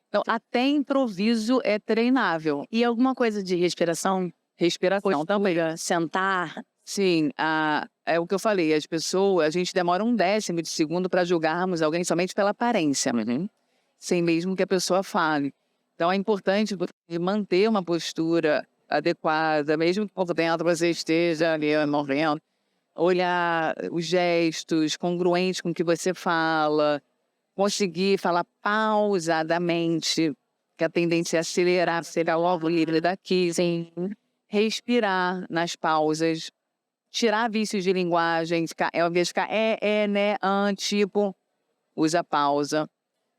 Então, até improviso é treinável. E alguma coisa de respiração? Respiração também. Sentar? Sim, é o que eu falei. As pessoas, a gente demora 1/10 de segundo para julgarmos alguém somente pela aparência, sem mesmo que a pessoa fale. Então, é importante manter uma postura adequada, mesmo que por dentro você esteja ali morrendo. Olhar os gestos congruentes com o que você fala. Conseguir falar pausadamente, que a tendência é acelerar logo livre daqui. Sim. Respirar nas pausas. Tirar vícios de linguagem. Ao invés de ficar né, tipo, usa pausa.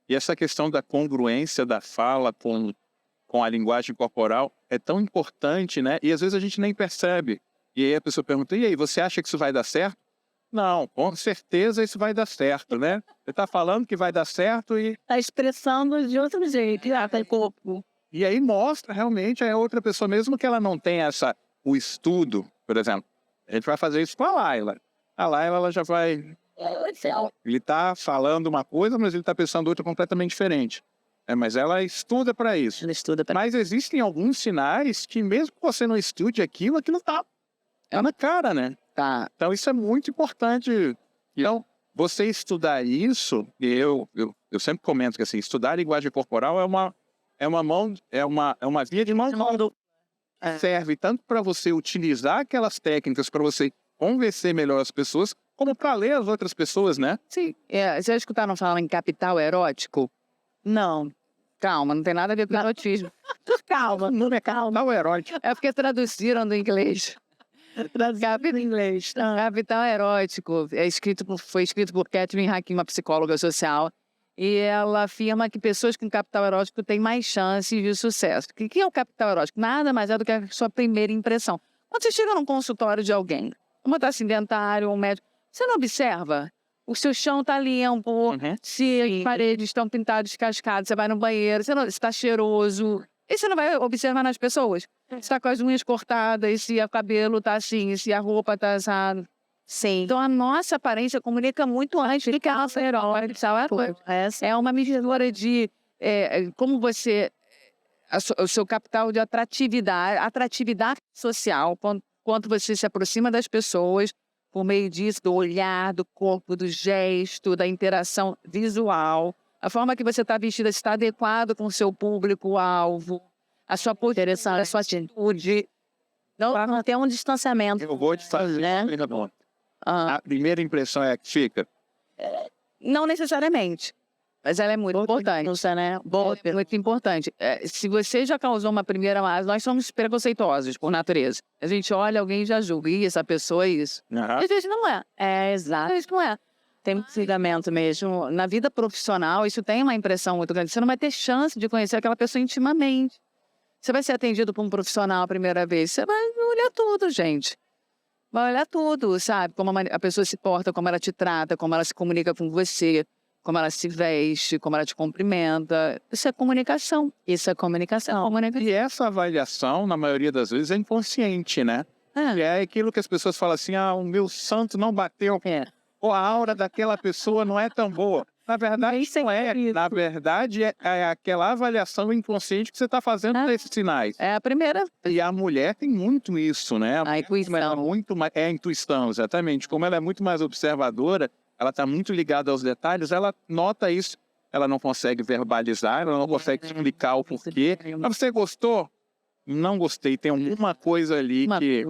E essa questão da congruência da fala com a linguagem corporal é tão importante, né? E às vezes a gente nem percebe. E aí a pessoa pergunta, e aí, você acha que isso vai dar certo? Não, com certeza isso vai dar certo, né? Você está falando que vai dar certo e... Está expressando de outro jeito, com corpo. E aí mostra realmente a outra pessoa, mesmo que ela não tenha o estudo, por exemplo. A gente vai fazer isso com a Laila. A Laila, ela já vai... Ele está falando uma coisa, mas ele está pensando outra completamente diferente. Mas ela estuda para isso. Ela estuda para... Mas existem alguns sinais que mesmo que você não estude aquilo está na cara, né? Tá. Então isso é muito importante. Então, você estudar isso, e eu sempre comento que assim, estudar a linguagem corporal é uma via de mão dupla. Serve tanto para você utilizar aquelas técnicas para você convencer melhor as pessoas, como para ler as outras pessoas, né? Sim. Vocês já escutaram falar em capital erótico? Não. Calma, não tem nada a ver com erotismo. Calma, não é calma. Não é erótico. É porque traduziram do inglês. Capital em inglês. Capital erótico. Foi escrito por Catherine Hakim, uma psicóloga social. E ela afirma que pessoas com capital erótico têm mais chances de sucesso. O que é o capital erótico? Nada mais é do que a sua primeira impressão. Quando você chega num consultório de alguém, como está assim, dentário, um médico, você não observa? O seu chão está limpo, se as paredes estão pintadas, descascadas, você vai no banheiro, você está cheiroso. E você não vai observar nas pessoas? Se está com as unhas cortadas, se o cabelo está assim, se a roupa está assada. Sim. Então, a nossa aparência comunica muito antes do que a nossa erótica. É uma mistura de como você... O seu capital de atratividade social, quanto você se aproxima das pessoas, por meio disso, do olhar, do corpo, do gesto, da interação visual. A forma que você está vestida está adequado com o seu público-alvo. A sua postura, a sua atitude. Não tem um distanciamento. Eu vou te fazer, né? A primeira impressão é que fica? Não necessariamente. Mas ela é muito importante. Né? É muito importante. Se você já causou uma primeira... Nós somos preconceituosos, por natureza. A gente olha alguém e já julga. Ih, essa pessoa é isso. Às vezes não é. Exato. Às vezes não é. Tem um fundamento mesmo. Na vida profissional, isso tem uma impressão muito grande. Você não vai ter chance de conhecer aquela pessoa intimamente. Você vai ser atendido por um profissional a primeira vez. Você vai olhar tudo, gente. Vai olhar tudo, sabe? Como a pessoa se porta, como ela te trata, como ela se comunica com você, como ela se veste, como ela te cumprimenta. Isso é comunicação. Isso é comunicação. E essa avaliação, na maioria das vezes, é inconsciente, né? É aquilo que as pessoas falam assim, o meu santo não bateu. Ou a aura daquela pessoa não é tão boa. Na verdade, não é. Na verdade, é aquela avaliação inconsciente que você está fazendo desses sinais. É a primeira. E a mulher tem muito isso, né? A intuição. Ela é muito mais... É a intuição, exatamente. Como ela é muito mais observadora, ela está muito ligada aos detalhes, ela nota isso. Ela não consegue verbalizar, ela não consegue explicar o porquê. Mas você gostou? Não gostei. Tem alguma coisa ali que...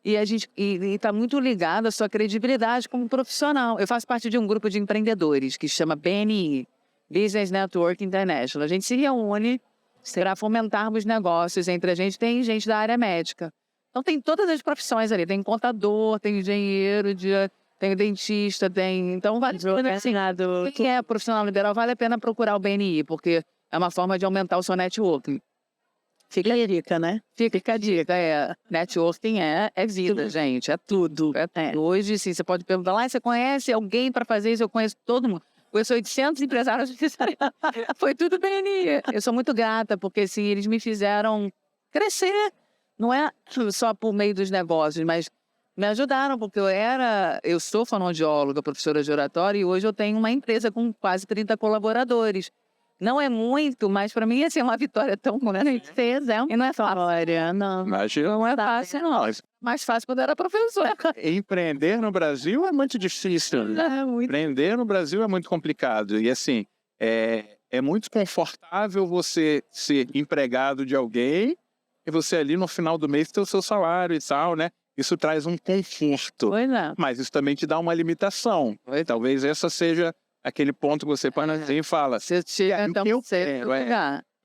E a gente está muito ligado à sua credibilidade como profissional. Eu faço parte de um grupo de empreendedores que se chama BNI, Business Network International. A gente se reúne para fomentarmos negócios entre a gente. Tem gente da área médica. Então tem todas as profissões ali. Tem contador, tem engenheiro, tem dentista, tem... Então vale a pena, assim, quem é profissional liberal, vale a pena procurar o BNI, porque é uma forma de aumentar o seu networking. Fica a dica, né? Fica a dica, networking é vida, gente, é tudo. Hoje, sim, você pode perguntar lá, você conhece alguém para fazer isso? Eu conheço todo mundo. Conheço 800 empresários empresariais. Foi tudo BNI. Eu sou muito grata, porque assim, eles me fizeram crescer. Não é só por meio dos negócios, mas me ajudaram, porque eu sou fonoaudióloga, professora de oratório, e hoje eu tenho uma empresa com quase 30 colaboradores. Não é muito, mas para mim assim, é uma vitória tão grande. E não é fácil. Não. Imagina. Não é fácil, não. Mais fácil quando era professora. Empreender no Brasil é muito difícil. Empreender no Brasil é muito complicado. E assim, é muito confortável você ser empregado de alguém e você ali no final do mês ter o seu salário e tal, né? Isso traz um conforto. Mas isso também te dá uma limitação. Talvez essa seja aquele ponto que você põe assim e fala, você chega, então, o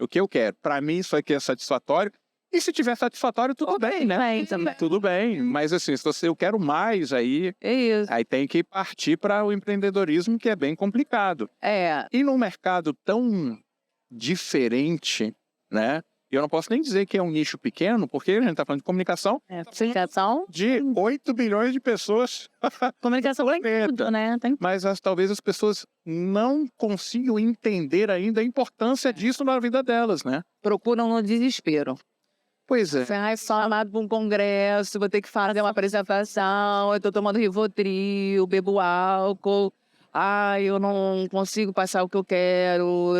que eu quero. Para mim, isso aqui é satisfatório. E se tiver satisfatório, tudo bem, né? Tudo bem. Mas assim, se eu quero mais, aí tem que partir para o empreendedorismo, que é bem complicado. E num mercado tão diferente, né? E eu não posso nem dizer que é um nicho pequeno, porque a gente está falando de comunicação. Comunicação de 8 bilhões de pessoas. Comunicação é tudo, né? Mas talvez as pessoas não consigam entender ainda a importância disso na vida delas, né? Procuram no desespero. Pois é. Chamado para um congresso, vou ter que fazer uma apresentação, eu estou tomando Rivotril, bebo álcool. Eu não consigo passar o que eu quero,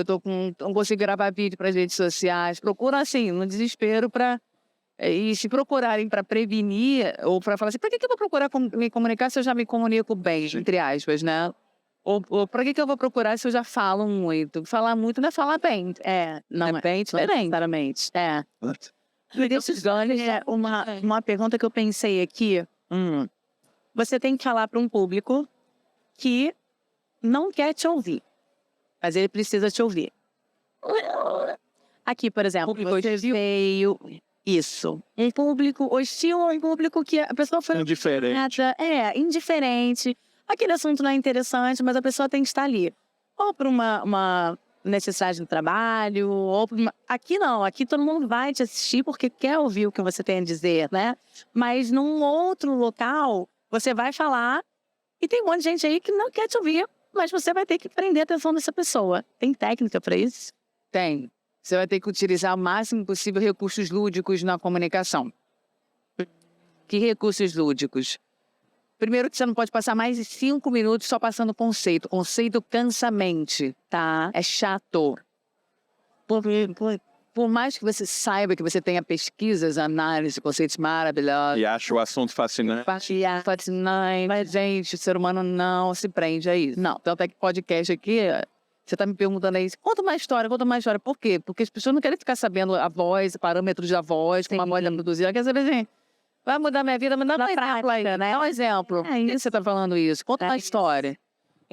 não consigo gravar vídeo para as redes sociais. Procuram assim, no desespero e se procurarem para prevenir, ou para falar assim, para que eu vou procurar me comunicar se eu já me comunico bem, entre aspas, né? Ou para que eu vou procurar se eu já falo muito? Falar muito não é falar bem. Não é bem diferente. Sinceramente. Uma pergunta que eu pensei aqui. Você tem que falar para um público que não quer te ouvir, mas ele precisa te ouvir. Aqui, por exemplo, você veio... Isso. Um público hostil ou um público que a pessoa foi... Indiferente. Indiferente. Aquele assunto não é interessante, mas a pessoa tem que estar ali. Ou por uma necessidade do trabalho, ou por uma... Aqui não, aqui todo mundo vai te assistir porque quer ouvir o que você tem a dizer, né? Mas num outro local, você vai falar e tem um monte de gente aí que não quer te ouvir, mas você vai ter que prender a atenção dessa pessoa. Tem técnica para isso? Tem. Você vai ter que utilizar o máximo possível recursos lúdicos na comunicação. Que recursos lúdicos? Primeiro que você não pode passar mais de 5 minutos só passando conceito. Conceito cansa a mente, tá? É chato. Por mais que você saiba que você tenha pesquisas, análise, conceitos maravilhosos. E acha o assunto fascinante. Fascinante. Mas, gente, o ser humano não se prende a isso. Não. Tanto é que podcast aqui, você está me perguntando aí, conta uma história. Por quê? Porque as pessoas não querem ficar sabendo a voz, parâmetros da voz, como a voz é produzida. Ela quer saber, assim, vai mudar minha vida, mas não vai dar, né? É um exemplo. Por que você está falando isso? Conta uma história.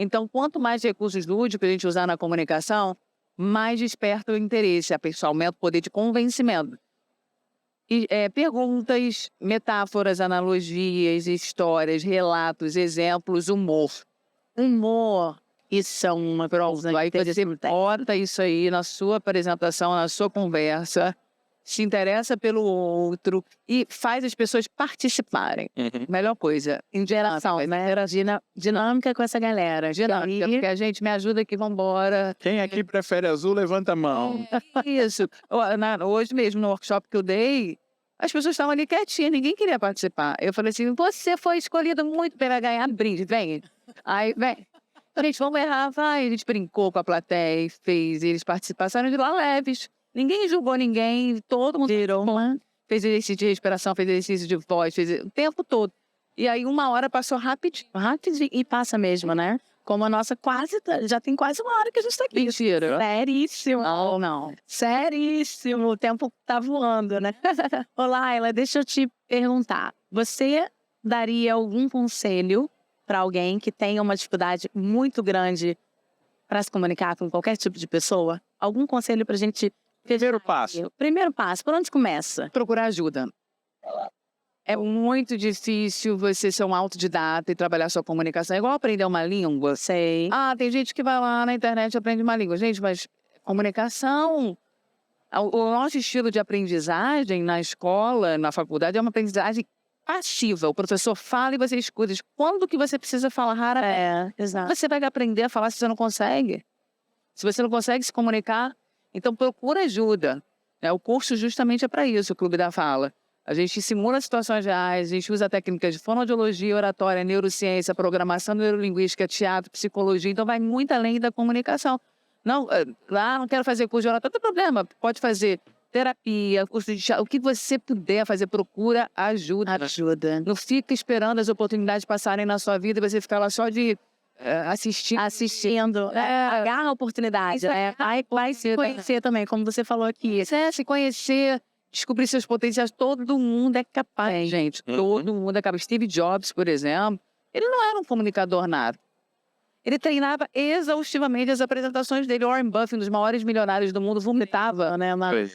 Então, quanto mais recursos lúdicos a gente usar na comunicação, mais desperta o interesse, aumenta o poder de convencimento. E, perguntas, metáforas, analogias, histórias, relatos, exemplos, humor. Humor. Isso é uma coisa Aí você interessante. bota isso aí na sua apresentação, na sua conversa, se interessa pelo outro e faz as pessoas participarem. Melhor coisa. Interação, né? Dinâmica com essa galera. Dinâmica, porque a gente me ajuda aqui, vambora. Quem aqui prefere azul, levanta a mão. Isso. Hoje mesmo, no workshop que eu dei, as pessoas estavam ali quietinhas, ninguém queria participar. Eu falei assim, você foi escolhido muito para ganhar brinde, vem. Aí, vem. Gente, vamos errar, vai. A gente brincou com a plateia, fez, eles passaram de lá leves. Ninguém julgou ninguém, todo mundo fez exercício de respiração, fez exercício de voz, fez o tempo todo. E aí 1 hora passou rapidinho. Rapidinho, e passa mesmo, né? Como a nossa já tem quase 1 hora que a gente tá aqui. Mentira. Seríssimo. Não. Seríssimo. O tempo tá voando, né? Ô, Laila, deixa eu te perguntar. Você daria algum conselho para alguém que tenha uma dificuldade muito grande para se comunicar com qualquer tipo de pessoa? Algum conselho pra gente... Primeiro passo. Primeiro passo, por onde começa? Procurar ajuda. É muito difícil você ser um autodidata e trabalhar sua comunicação. É igual aprender uma língua. Sei. Tem gente que vai lá na internet e aprende uma língua. Gente, mas comunicação... O nosso estilo de aprendizagem na escola, na faculdade, é uma aprendizagem passiva. O professor fala e você escuta. Quando que você precisa falar raramente? Exato. Você vai aprender a falar se você não consegue? Se você não consegue se comunicar, então procura ajuda. O curso justamente é para isso, o Clube da Fala. A gente simula situações reais, a gente usa técnicas de fonoaudiologia, oratória, neurociência, programação neurolinguística, teatro, psicologia. Então vai muito além da comunicação. Não quero fazer curso de oratória, não tem problema. Pode fazer terapia, curso de teatro, o que você puder fazer, procura ajuda. Não fica esperando as oportunidades passarem na sua vida e você ficar lá só de assistindo. Agarra a oportunidade, né? Vai se conhecer também, como você falou aqui. Se conhecer, descobrir seus potenciais. Todo mundo é capaz, gente. Todo mundo é capaz. Steve Jobs, por exemplo, ele não era um comunicador nato. Ele treinava exaustivamente as apresentações dele. Warren Buffett, um dos maiores milionários do mundo, vomitava, né? Antes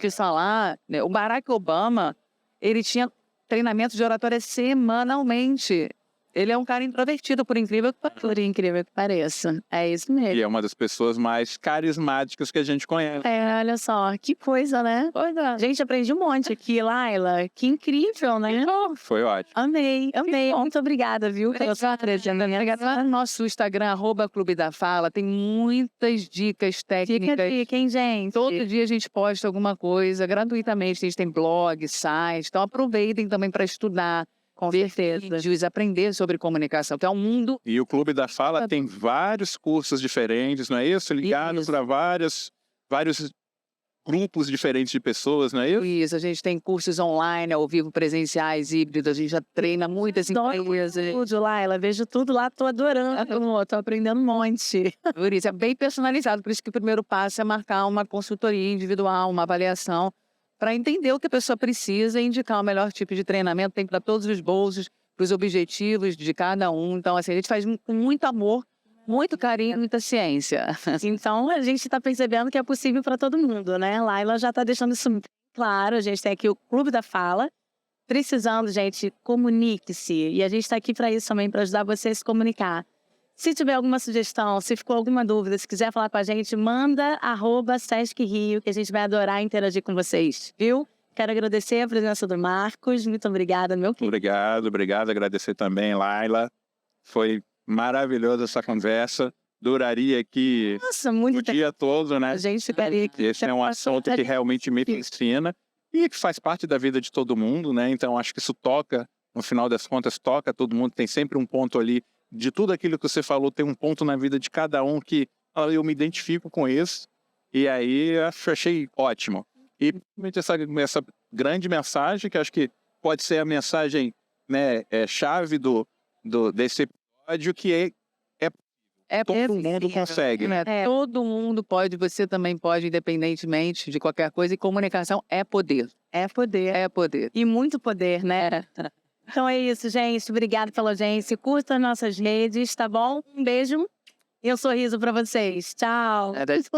de falar, né? O Barack Obama, ele tinha treinamento de oratória semanalmente. Ele é um cara introvertido, por incrível que pareça. É isso mesmo. E é uma das pessoas mais carismáticas que a gente conhece. Olha só, que coisa, né? Pois é. Gente, aprendi um monte aqui, Laila. Que incrível, né? Foi ótimo. Amei. Muito obrigada, viu? Pela sua presença. Lá no nosso Instagram, @Clube da Fala, tem muitas dicas técnicas. Fica a dica, hein, gente? Todo dia a gente posta alguma coisa gratuitamente. A gente tem blog, site. Então aproveitem também para estudar. Com certeza. Vídeos, aprender sobre comunicação, que é um mundo... E o Clube da Fala tem vários cursos diferentes, não é isso? Ligados para vários grupos diferentes de pessoas, não é isso? Isso, a gente tem cursos online, ao vivo, presenciais, híbridos, a gente já treina muitas empresas. Tudo, Laila, vejo tudo lá, tô adorando, tô aprendendo um monte. Por isso, é bem personalizado, por isso que o primeiro passo é marcar uma consultoria individual, uma avaliação, para entender o que a pessoa precisa e indicar o melhor tipo de treinamento. Tem para todos os bolsos, para os objetivos de cada um. Então, assim, a gente faz com muito amor, muito carinho, muita ciência. Então, a gente está percebendo que é possível para todo mundo, né? Laila já está deixando isso claro. A gente tem aqui o Clube da Fala. Precisando, gente, comunique-se. E a gente está aqui para isso também, para ajudar você a se comunicar. Se tiver alguma sugestão, se ficou alguma dúvida, se quiser falar com a gente, manda @Sesc Rio, que a gente vai adorar interagir com vocês, viu? Quero agradecer a presença do Marcos. Muito obrigada, meu querido. Obrigado. Agradecer também, Laila. Foi maravilhosa essa conversa. Duraria aqui o dia todo, né? A gente ficaria aqui. Esse é um assunto que realmente me fascina e que faz parte da vida de todo mundo, né? Então, acho que isso toca, no final das contas, toca todo mundo. Tem sempre um ponto ali. De tudo aquilo que você falou, tem um ponto na vida de cada um que eu me identifico com isso. E aí, achei ótimo. E essa grande mensagem, que acho que pode ser a mensagem, né, chave desse episódio, que todo mundo consegue. Todo mundo pode, você também pode, independentemente de qualquer coisa. E comunicação é poder. É poder. É poder. E muito poder, né? Então é isso, gente. Obrigada pela audiência. Curta nossas redes, tá bom? Um beijo e um sorriso para vocês. Tchau. Era isso.